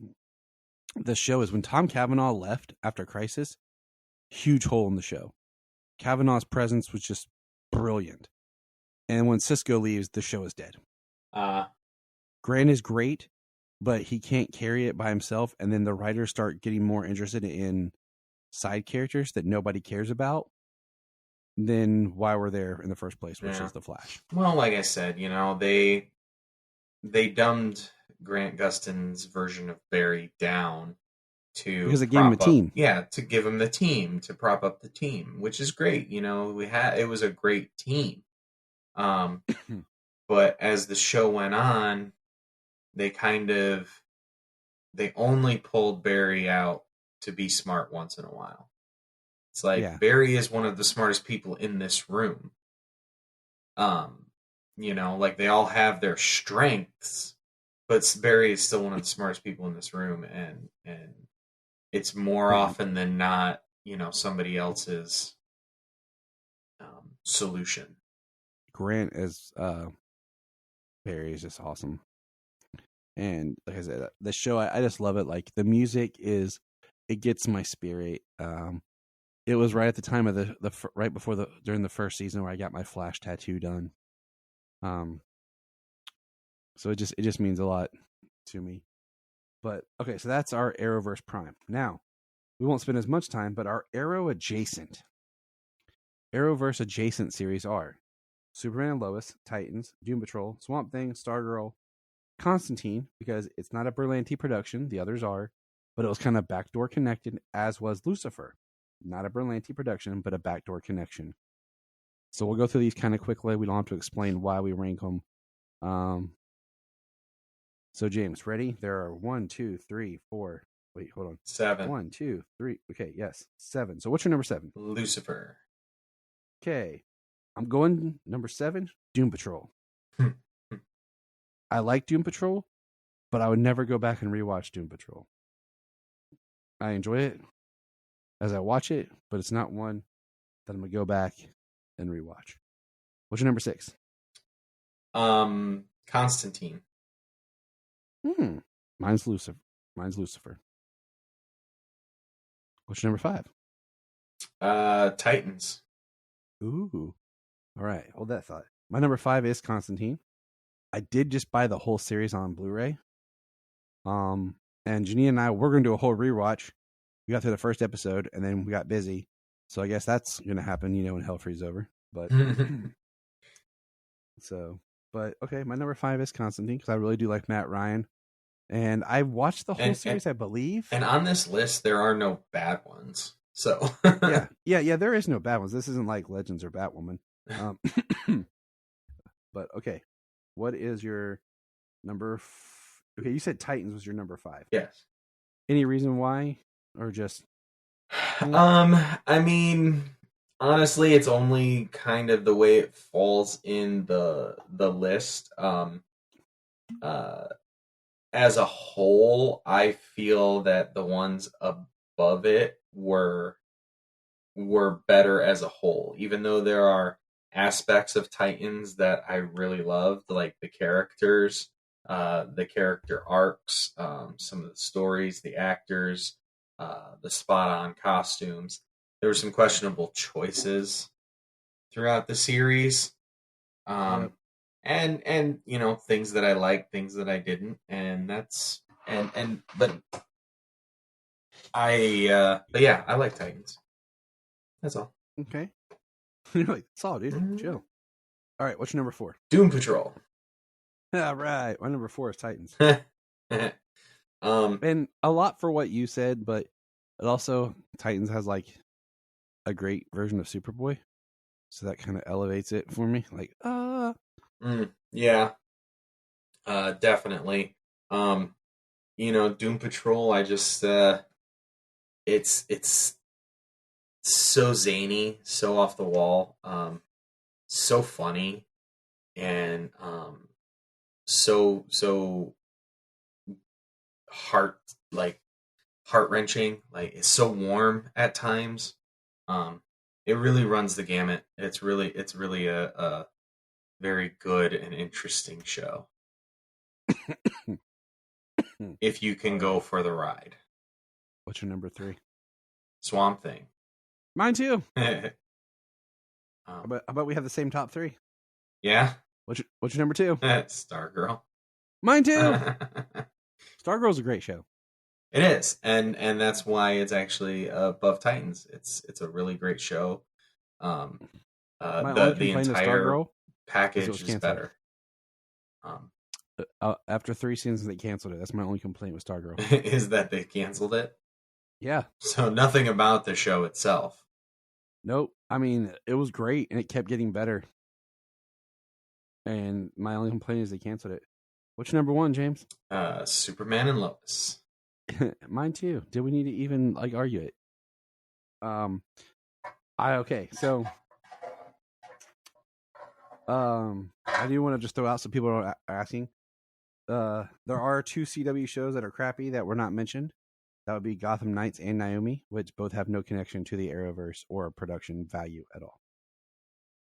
the show is when Tom Cavanaugh left after Crisis, huge hole in the show. Cavanaugh's presence was just brilliant. And when Cisco leaves, the show is dead. Grant is great, but he can't carry it by himself. And then the writers start getting more interested in side characters that nobody cares about than why we're there in the first place, which is the Flash. Well, like I said, they dumbed Grant Gustin's version of Barry down because it gave him a team. Yeah, to give him the team, to prop up the team, which is great. It was a great team. But as the show went on, they only pulled Barry out to be smart once in a while. It's like Barry is one of the smartest people in this room. Like they all have their strengths, but Barry is still one of the smartest people in this room, and it's more often than not, somebody else's solution. Grant as Barry is just awesome. And like I said, the show, I just love it. Like the music it gets my spirit. It was right at the time of right before during the first season where I got my Flash tattoo done. So it just means a lot to me. But okay, so that's our Arrowverse Prime. Now, we won't spend as much time, but our Arrowverse adjacent series are Superman and Lois, Titans, Doom Patrol, Swamp Thing, Stargirl, Constantine, because it's not a Berlanti production, the others are, but it was kind of backdoor connected, as was Lucifer. Not a Berlanti production, but a backdoor connection. So we'll go through these kind of quickly. We don't have to explain why we rank them. So James, ready? There are 1, 2, 3, 4. Wait, hold on. 7. 1, 2, 3. Okay, yes, 7. So what's your number 7? Lucifer. Okay, I'm going number 7. Doom Patrol. I like Doom Patrol, but I would never go back and rewatch Doom Patrol. I enjoy it as I watch it, but it's not one that I'm gonna go back and rewatch. What's your number 6? Constantine. Mine's Lucifer. What's your number 5? Titans. Ooh. All right, hold that thought. My number 5 is Constantine. I did just buy the whole series on Blu-ray. And Janine and I, we're going to do a whole rewatch. We got through the first episode, and then we got busy. So I guess that's going to happen, when Hell Freezes over. But but okay, my number 5 is Constantine because I really do like Matt Ryan, and I watched the whole series, I believe. And on this list, there are no bad ones. So yeah, there is no bad ones. This isn't like Legends or Batwoman. But okay, what is your number? Okay, you said Titans was your number 5. Yes. Any reason why, or just? I mean, honestly, it's only kind of the way it falls in the list. As a whole, I feel that the ones above it were better as a whole, even though there are aspects of Titans that I really loved, like the characters, the character arcs, some of the stories, the actors, the spot-on costumes. There were some questionable choices throughout the series, and things that I liked, things that I didn't, but I like Titans. That's all. Okay. You're like, that's all, dude. Chill. All right, what's your number 4? Doom Patrol. All right, my number 4 is Titans. And a lot for what you said, but it also Titans has like a great version of Superboy, so that kind of elevates it for me. Like, yeah, definitely. Doom Patrol. I just it's so zany, so off the wall, so funny, and so heart-wrenching. Like, it's so warm at times. It really runs the gamut. It's really a very good and interesting show. If you can go for the ride. What's your number 3? Swamp Thing. Mine too. How about we have the same top 3? Yeah. What's your number 2? Stargirl. Mine too. Stargirl's a great show. It is, and that's why it's actually above Titans. It's a really great show. The entire package is better. After 3 seasons, they canceled it. That's my only complaint with Stargirl. Is that they canceled it? Yeah. So nothing about the show itself. Nope. I mean, it was great, and it kept getting better. And my only complaint is they canceled it. What's your number 1, James? Superman and Lois. Mine too. Did we need to even argue it? So I do want to just throw out some people are asking. There are 2 CW shows that are crappy that were not mentioned. That would be Gotham Knights and Naomi, which both have no connection to the Arrowverse or production value at all.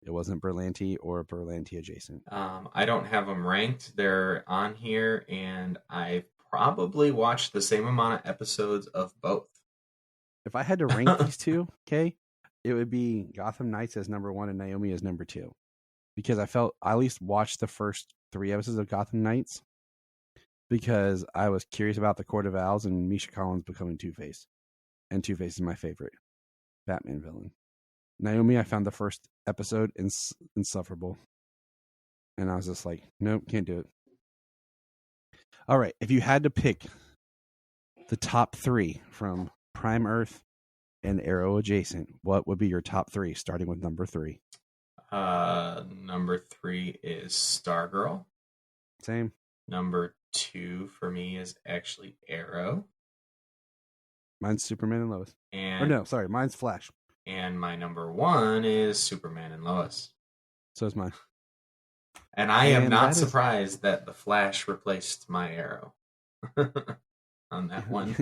It wasn't Berlanti or Berlanti adjacent. I don't have them ranked. They're on here, and I've probably watched the same amount of episodes of both. If I had to rank these 2, okay, it would be Gotham Knights as number 1 and Naomi as number 2. Because I at least watched the first 3 episodes of Gotham Knights because I was curious about the Court of Owls and Misha Collins becoming Two-Face. And Two-Face is my favorite Batman villain. Naomi, I found the first episode insufferable. And I was just like, nope, can't do it. All right, if you had to pick the top 3 from Prime Earth and Arrow adjacent, what would be your top 3, starting with number 3? Number 3 is Stargirl. Same. Number 2 for me is actually Arrow. Mine's Superman and Lois. Mine's Flash. And my number 1 is Superman and Lois. So is mine. And I am not surprised that the Flash replaced my Arrow on that one.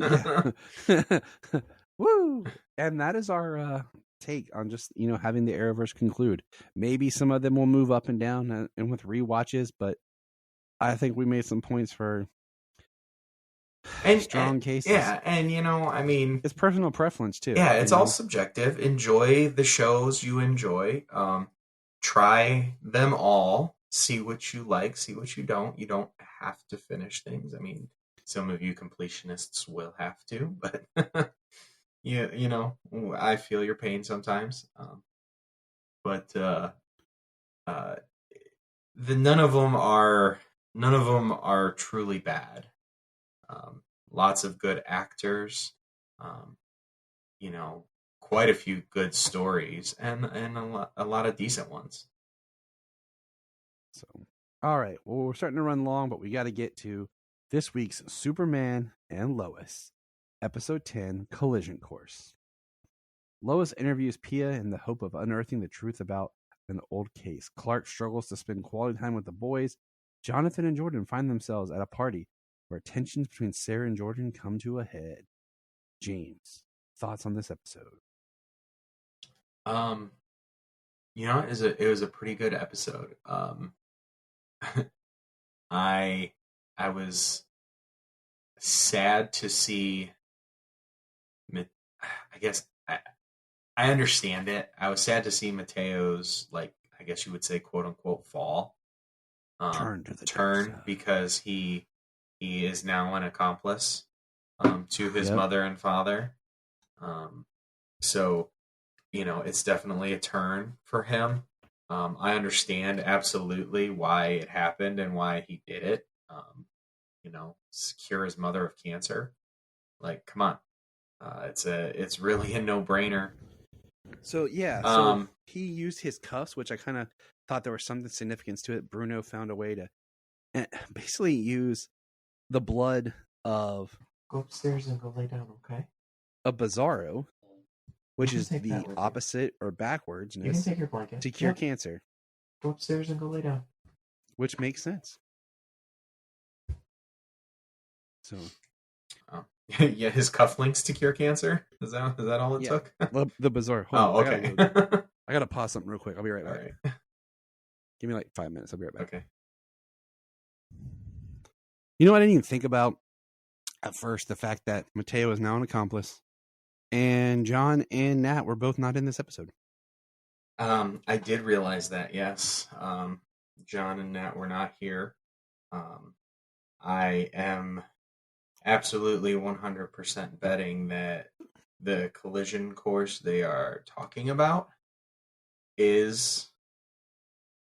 Woo! And that is our take on just having the Arrowverse conclude. Maybe some of them will move up and down and with rewatches, but I think we made some points for strong cases. Yeah, and I mean, it's personal preference too. Yeah, it's all subjective. Enjoy the shows you enjoy. Try them all. See what you like. See what you don't. You don't have to finish things. I mean, some of you completionists will have to, but I feel your pain sometimes. But none of them are truly bad. Lots of good actors, quite a few good stories, and a lot of decent ones. So, all right. Well, we're starting to run long, but we got to get to this week's Superman and Lois, episode 10, Collision Course. Lois interviews Pia in the hope of unearthing the truth about an old case. Clark struggles to spend quality time with the boys. Jonathan and Jordan find themselves at a party where tensions between Sarah and Jordan come to a head. James, thoughts on this episode? It was a pretty good episode. I was sad to see. I guess I understand it. I was sad to see Mateo's, I guess you would say, quote unquote, fall. Turn because he is now an accomplice to his mother and father. So, it's definitely a turn for him. I understand absolutely why it happened and why he did it. Cure his mother of cancer. Come on. It's really a no-brainer. So, so he used his cuffs, which I kind of thought there was something significance to it. Bruno found a way to basically use the blood of... Go upstairs and go lay down, okay? A Bizarro, which is the opposite or backwards you can take your blanket. to cure cancer. Go upstairs and go lay down. Which makes sense. So... yeah, his cufflinks to cure cancer? Is that all it took? The Bizarro. Okay. I gotta pause something real quick. I'll be right back. All right. Give me like 5 minutes. I'll be right back. Okay. You know what I didn't even think about at first? The fact that Mateo is now an accomplice, and John and Nat were both not in this episode. I did realize that, yes. John and Nat were not here. I am absolutely 100% betting that the collision course they are talking about is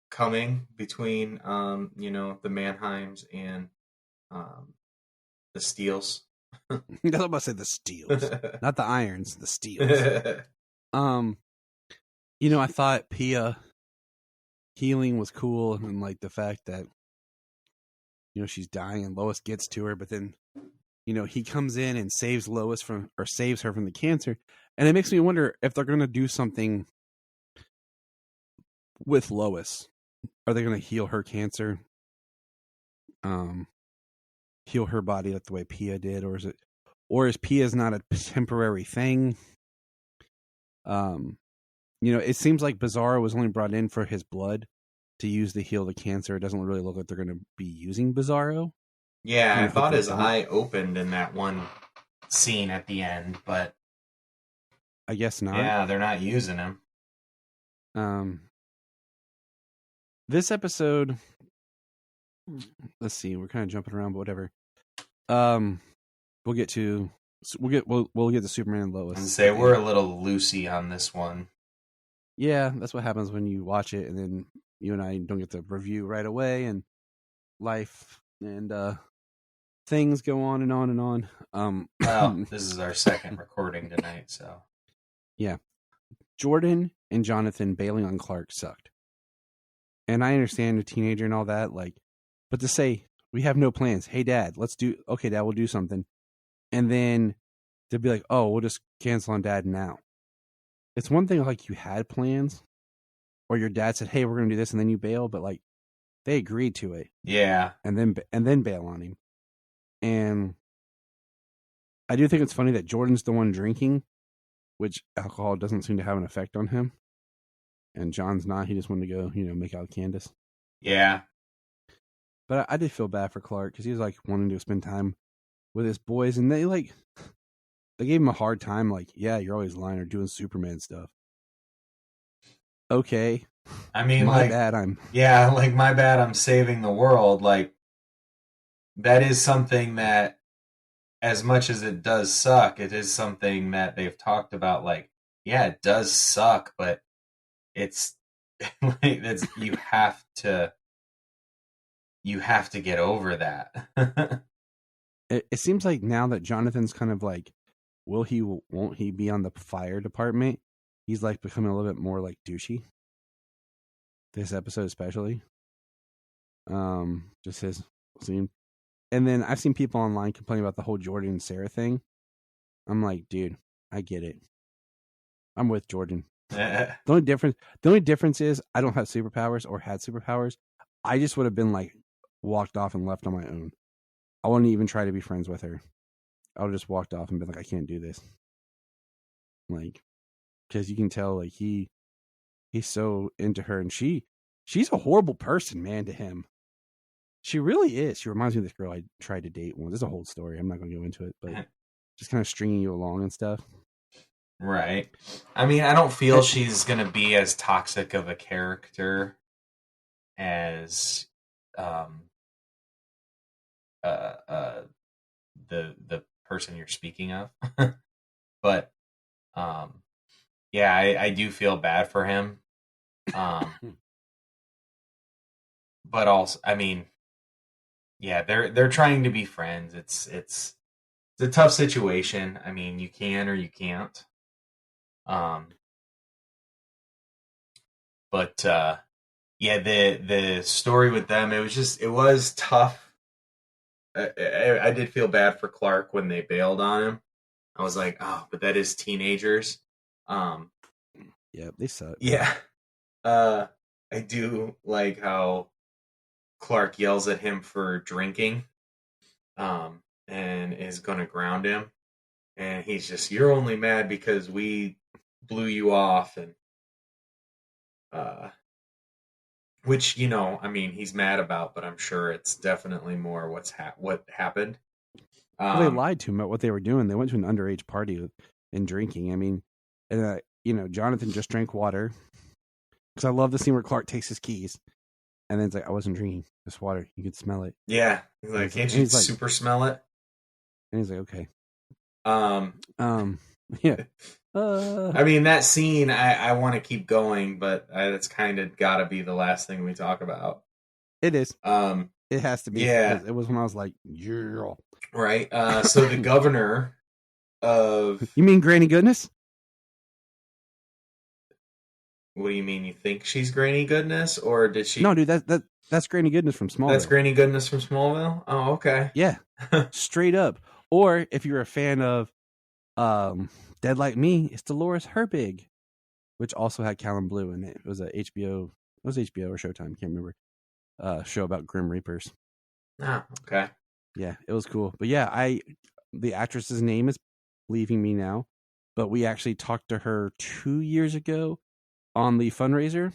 coming between, the Mannheims and the Steels. I was about to say the Steels, not the Irons, the Steels. I thought Pia healing was cool, and like the fact that she's dying and Lois gets to her, but then he comes in and saves saves her from the cancer, and it makes me wonder if they're going to do something with Lois. Are they going to heal her cancer? Heal her body like the way Pia did, or is Pia's not a temporary thing? It seems like Bizarro was only brought in for his blood to use to heal the cancer. It doesn't really look like they're going to be using Bizarro. Yeah, I thought his eye opened in that one scene at the end, but I guess not. Yeah, they're not using him. This episode, let's see, we're kind of jumping around, but whatever. We'll get to Superman and Lois. And say we're a little loosey on this one. Yeah, that's what happens when you watch it, and then you and I don't get the review right away, and life and things go on and on and on. Well, this is our second recording tonight, so yeah. Jordan and Jonathan bailing on Clark sucked, and I understand a teenager and all that, but to say we have no plans. Hey, Dad, okay, Dad, we'll do something, and then they'll be like, oh, we'll just cancel on Dad now. It's one thing like you had plans, or your dad said, "Hey, we're going to do this," and then you bail, but they agreed to it. Yeah, and then bail on him. And I do think it's funny that Jordan's the one drinking, which alcohol doesn't seem to have an effect on him, and John's not. He just wanted to go, make out with Candace. Yeah, but I did feel bad for Clark because he was wanting to spend time with his boys, and they gave him a hard time, yeah, you're always lying or doing Superman stuff. Okay. I mean, my bad, my bad, I'm saving the world. That is something that, as much as it does suck, it is something that they've talked about, yeah, it does suck, but it's, you have to get over that. It seems like now that Jonathan's kind of won't he be on the fire department? He's becoming a little bit more douchey. This episode especially. Just his scene. And then I've seen people online complaining about the whole Jordan and Sarah thing. I'm like, dude, I get it. I'm with Jordan. The only difference is I don't have superpowers or had superpowers. I just would have been walked off and left on my own. I wouldn't even try to be friends with her. I would have just walked off and been I can't do this. Because you can tell he's so into her, and she's a horrible person, man, to him. She really is. She reminds me of this girl I tried to date once. There's a whole story. I'm not going to go into it, but just kind of stringing you along and stuff. Right. I mean, I don't feel she's going to be as toxic of a character as the person you're speaking of. But yeah, I do feel bad for him. But also, I mean, yeah, they're trying to be friends. It's a tough situation. I mean, you can or you can't. But yeah, the story with them, it was tough. I did feel bad for Clark when they bailed on him. I was like, oh, but that is teenagers. Yeah, they suck. Yeah. I do like how Clark yells at him for drinking, and is going to ground him. And he's just, you're only mad because we blew you off. And which, you know, I mean, he's mad about, but I'm sure it's definitely more what happened. Well, they lied to him about what they were doing. They went to an underage party and drinking. I mean, and, you know, Jonathan just drank water. Because I love the scene where Clark takes his keys. And then it's like, I wasn't drinking this water. You could smell it. Yeah. He's like, can't you super smell it? And he's like, okay. Yeah. I mean, that scene, I want to keep going, but it's kind of got to be the last thing we talk about. It is. It has to be. Yeah. It was when I was like, yeah. Right. So the governor of... You mean Granny Goodness? What do you mean? You think she's Granny Goodness, or did she? No, dude, that's Granny Goodness from Smallville. That's Granny Goodness from Smallville. Oh, okay. Yeah, straight up. Or if you're a fan of Dead Like Me, it's Dolores Herbig, which also had Callum Blue in it. It was a HBO. It was HBO or Showtime. Can't remember. Show about Grim Reapers. Ah, okay. Yeah, it was cool. But yeah, the actress's name is leaving me now, but we actually talked to her 2 years ago on the fundraiser,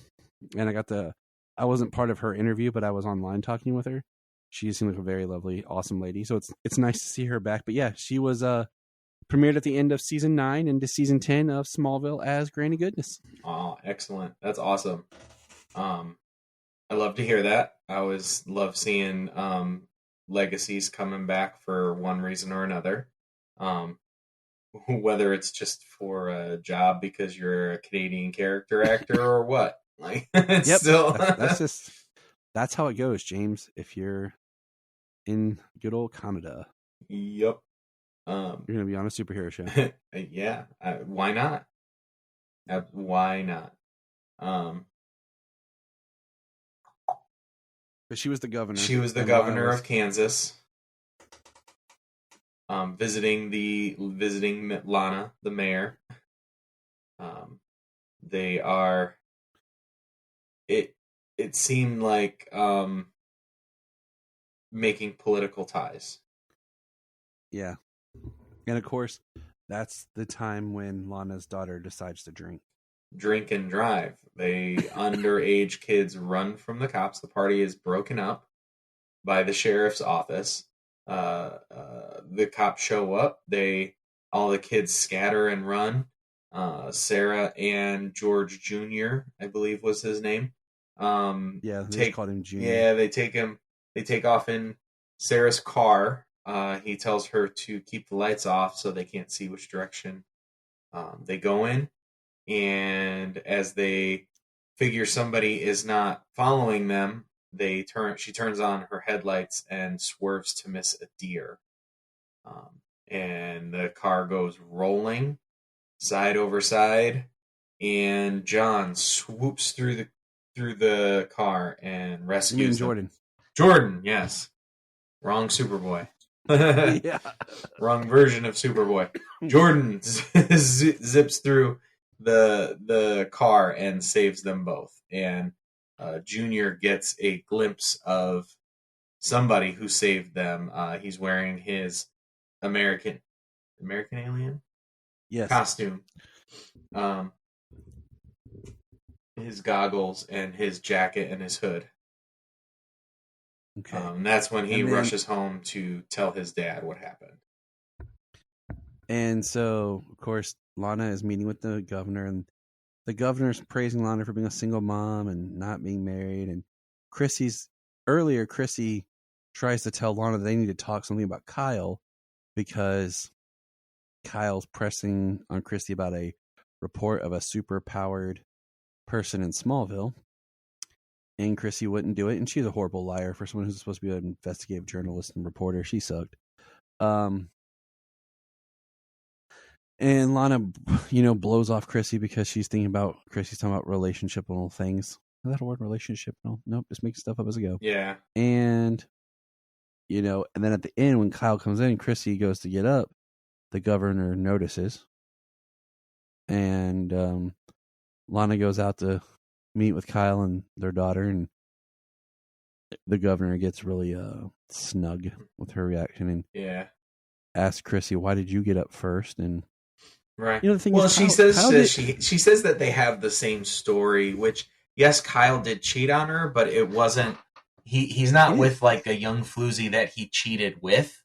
and I wasn't part of her interview, but I was online talking with her. She seemed like a very lovely, awesome lady. So it's nice to see her back. But yeah, she was premiered at the end of season 9 into season 10 of Smallville as Granny Goodness. Oh, excellent. That's awesome. I love to hear that. I always love seeing legacies coming back for one reason or another. Whether it's just for a job because you're a Canadian character actor or what. Like, it's yep. Still... that's how it goes, James. If you're in good old Canada. Yep. You're going to be on a superhero show. Yeah. Why not? Why not? But she was the governor. She was the governor of Kansas. Visiting Lana, the mayor. They are. It seemed like making political ties. Yeah, and of course, that's the time when Lana's daughter decides to drink and drive. They underage kids run from the cops. The party is broken up by the sheriff's office. The cops show up. All the kids scatter and run. Sarah and George Jr., I believe was his name. They called him Jr. Yeah, they take off in Sarah's car. He tells her to keep the lights off so they can't see which direction they go in. And as they figure somebody is not following them, she turns on her headlights and swerves to miss a deer. And the car goes rolling side over side, and John swoops through the car and rescues You mean Jordan. Jordan, yes. Wrong Superboy. Yeah. Wrong version of Superboy. Jordan zips through the car and saves them both. And Junior gets a glimpse of somebody who saved them. He's wearing his American alien costume. His goggles and his jacket and his hood. Okay. That's when he rushes home to tell his dad what happened. And so, of course, Lana is meeting with the governor, and the governor's praising Lana for being a single mom and not being married. And Chrissy tries to tell Lana they need to talk something about Kyle because Kyle's pressing on Chrissy about a report of a super-powered person in Smallville. And Chrissy wouldn't do it, and she's a horrible liar for someone who's supposed to be an investigative journalist and reporter. She sucked. And Lana, blows off Chrissy because Chrissy's talking about relationship-al things. Is that a word, relationship-al? Nope, just making stuff up as I go. Yeah. And, and then at the end, when Kyle comes in, Chrissy goes to get up. The governor notices. And Lana goes out to meet with Kyle and their daughter, and the governor gets really snug with her reaction and asks Chrissy, "Why did you get up first?" And right, the thing well, is, she says that they have the same story, which yes, Kyle did cheat on her, but it wasn't. He's not with like a young floozy that he cheated with.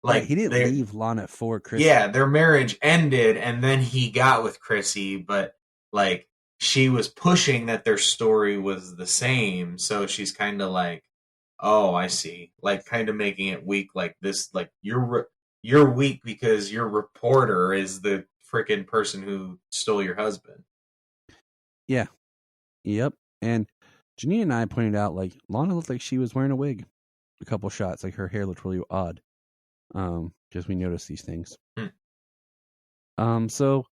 Like, right, he didn't leave Lana for Chrissy. Yeah, their marriage ended, and then he got with Chrissy, but like she was pushing that their story was the same, so she's kind of like, oh, I see, like kind of making it weak, like this, like you're weak because your reporter is the freaking person who stole your husband. Yeah, yep, and Janine and I pointed out like Lana looked like she was wearing a wig. A couple shots, like her hair looked really odd. Because we noticed these things. So,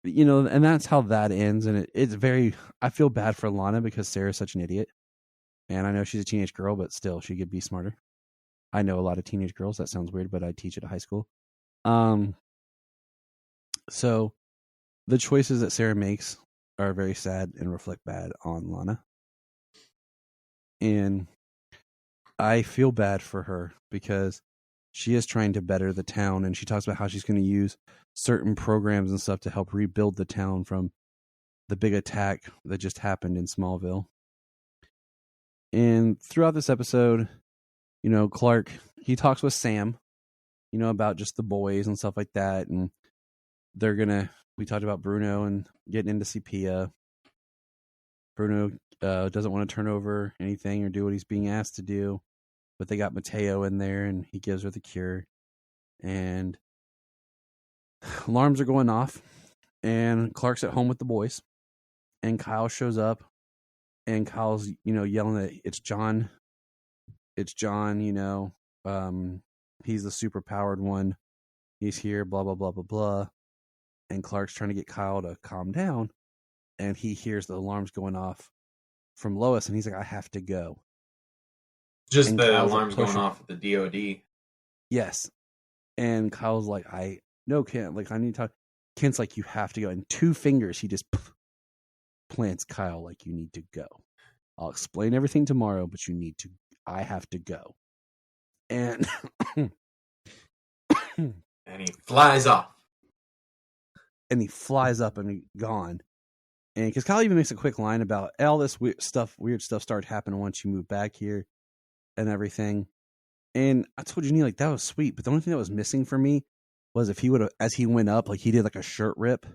you know, and that's how that ends. And it's very, I feel bad for Lana because Sarah's such an idiot. And I know she's a teenage girl, but still, she could be smarter. I know a lot of teenage girls. That sounds weird, but I teach at a high school. So the choices that Sarah makes are very sad and reflect bad on Lana. And I feel bad for her because she is trying to better the town, and she talks about how she's going to use certain programs and stuff to help rebuild the town from the big attack that just happened in Smallville. And throughout this episode, you know, Clark, he talks with Sam, you know, about just the boys and stuff like that. And we talked about Bruno and getting into Sepia. Bruno doesn't want to turn over anything or do what he's being asked to do. But they got Mateo in there, and he gives her the cure. And alarms are going off, and Clark's at home with the boys. And Kyle shows up, and Kyle's, you know, yelling that it's John. It's John, you know. He's the super-powered one. He's here, blah, blah, blah, blah, blah. And Clark's trying to get Kyle to calm down, and he hears the alarms going off from Lois, and he's like, I have to go. Just and the Kyle's alarms like going off at the DOD. Yes. And Kyle's like, no, Kent, like, I need to talk. Kent's like, you have to go. And 2 fingers, he just plants Kyle like, you need to go. I'll explain everything tomorrow, but I have to go. And and he flies off. And he flies up and he's gone. And because Kyle even makes a quick line about all this weird stuff started happening once you moved back here and everything. And I told you, like, that was sweet. But the only thing that was missing for me was if he would have, as he went up, like he did like a shirt rip.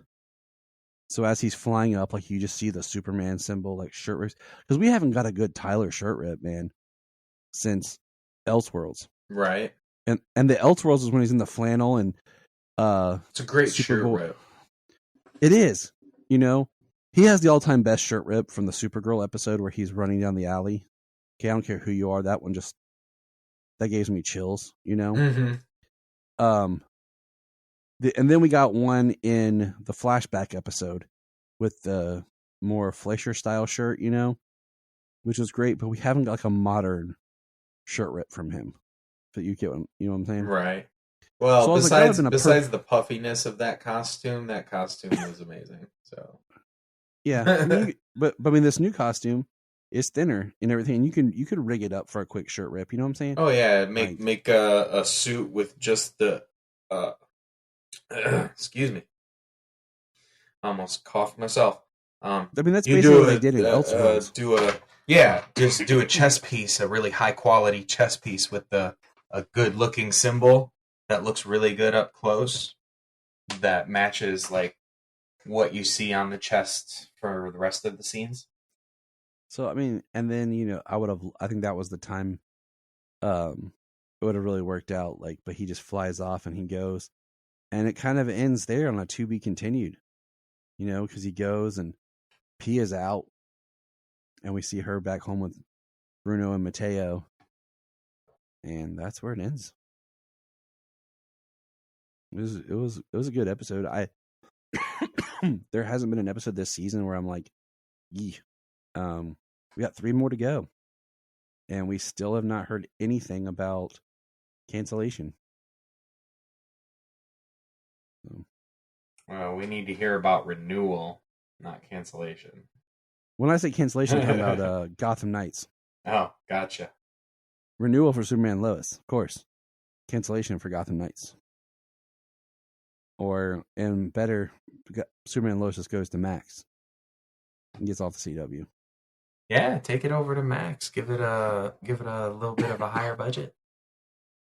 So as he's flying up, like you just see the Superman symbol, like shirt rips. Because we haven't got a good Tyler shirt rip, man, since Elseworlds. Right. And the Elseworlds is when he's in the flannel and it's a great shirt rip. It is. You know, he has the all-time best shirt rip from the Supergirl episode where he's running down the alley. Okay, I don't care who you are. That one just, that gives me chills, you know? Mm-hmm. And then we got one in the flashback episode with the more Fleischer style shirt, you know, which was great, but we haven't got like a modern shirt rip from him. But you get what, you know what I'm saying? Right. Well, so besides the puffiness of that costume was amazing. So yeah, but I mean, this new costume is thinner and everything. And you could rig it up for a quick shirt rip. You know what I'm saying? Oh yeah, make a suit with just the excuse me, I almost coughed myself. I mean, that's basically what they did in Elseworlds. Just do a chest piece, a really high quality chest piece with a good looking symbol that looks really good up close, that matches like what you see on the chest for the rest of the scenes. So I mean, and then, you know, I think that was the time it would have really worked out, like, but he just flies off and he goes, and it kind of ends there on a to be continued, you know, because he goes and Pia's out and we see her back home with Bruno and Mateo, and that's where it ends. It was a good episode. There hasn't been an episode this season where I'm like, yee. We got 3 more to go, and we still have not heard anything about cancellation. Well, we need to hear about renewal, not cancellation. When I say cancellation, I'm talking about Gotham Knights. Oh, gotcha. Renewal for Superman and Lois, of course. Cancellation for Gotham Knights. And better, Superman and Lois just goes to Max and gets off the CW. Yeah, take it over to Max. Give it a little bit of a higher budget.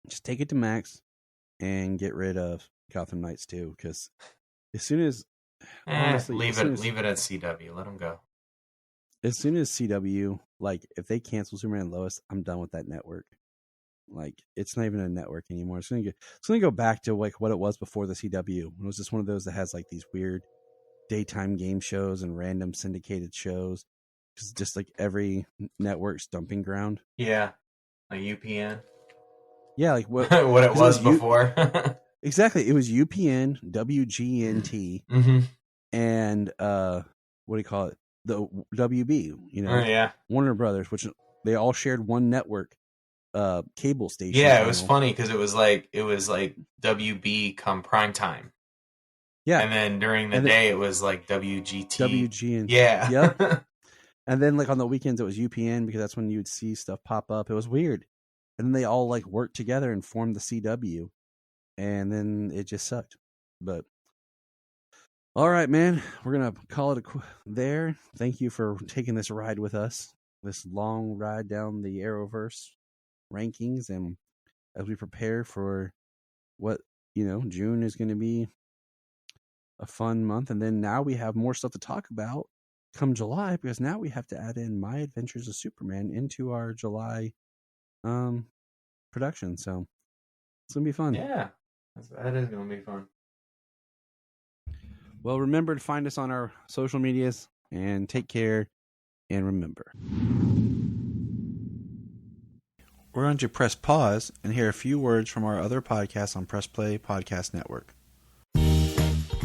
Just take it to Max and get rid of Gotham Knights too, because as soon as honestly, leave it at CW. Let them go. As soon as CW, like, if they cancel Superman and Lois, I'm done with that network. Like, it's not even a network anymore. It's gonna go back to like what it was before the CW. It was just one of those that has like these weird daytime game shows and random syndicated shows. It's just like every network's dumping ground. Yeah, like UPN. Yeah, like what what it was before. Exactly, it was UPN, WGNT, and what do you call it? The WB. You know, yeah, Warner Brothers, which they all shared one network, cable station. Yeah, it was funny because it was like WB come prime time. Yeah, and then during the day it was like WGT. Yeah, yep. And then like on the weekends it was UPN because that's when you would see stuff pop up. It was weird. And then they all like worked together and formed the CW. And then it just sucked. But all right, man, we're going to call it there. Thank you for taking this ride with us. This long ride down the Arrowverse rankings, and as we prepare for what, June is going to be a fun month. And then now we have more stuff to talk about come July, because now we have to add in My Adventures of Superman into our July production. So it's gonna be fun. Yeah, that is gonna be fun. Well, remember to find us on our social medias, and take care, and remember, we're going to press pause and hear a few words from our other podcasts on Press Play Podcast Network.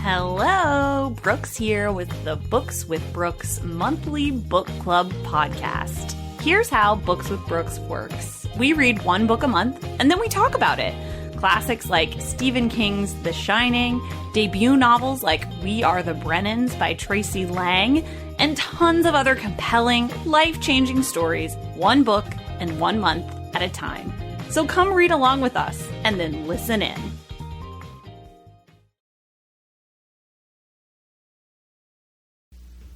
Hello, Brooks here with the Books with Brooks monthly book club podcast. Here's how Books with Brooks works. We read one book a month, and then we talk about it. Classics like Stephen King's The Shining, debut novels like We Are the Brennans by Tracy Lang, and tons of other compelling, life-changing stories, one book and 1 month at a time. So come read along with us, and then listen in.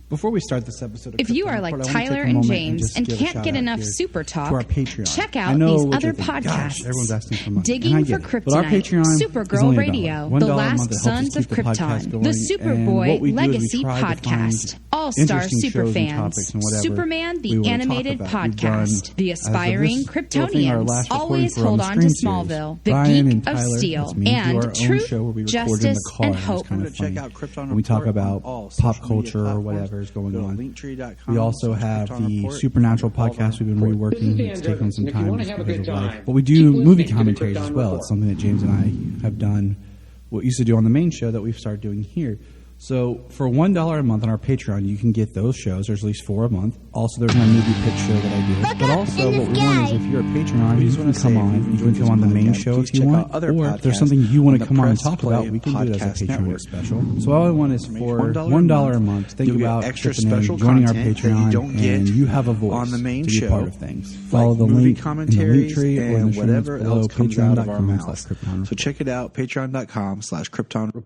Before we start this episode, if you are like Tyler and James and can't get enough Super Talk, to our Patreon. Check out these other podcasts. Everyone's asking for money. Digging for Kryptonite, Supergirl Radio, The Last Sons of Krypton, the Superboy Legacy Podcast, All-Star Superfans, Superman the Animated Podcast, The Aspiring Kryptonians, Always Hold On to Smallville, The Geek of Steel, and Truth, Justice, and Hope. When we talk about pop culture or whatever is going on. We also have the Supernatural podcast we've been reworking. It's taken some time because of life. But we do movie commentaries as well. It's something that James and I have done, what we used to do on the main show that we've started doing here. So for $1 a month on our Patreon, you can get those shows. There's at least 4 a month. Also, there's my movie pitch show that I do. But also, what we want is if you're a Patreon, you can come on. You can come on the main show if you want. Or if there's something you want to come on and talk about, we can do it as a Patreon special. So all I want is for $1 a month, think about extra special joining our Patreon, and you have a voice on the main show, to be part of things. Follow the link in the link tree or in the whatever else comes out of our mouth. So check it out, patreon.com/Krypton.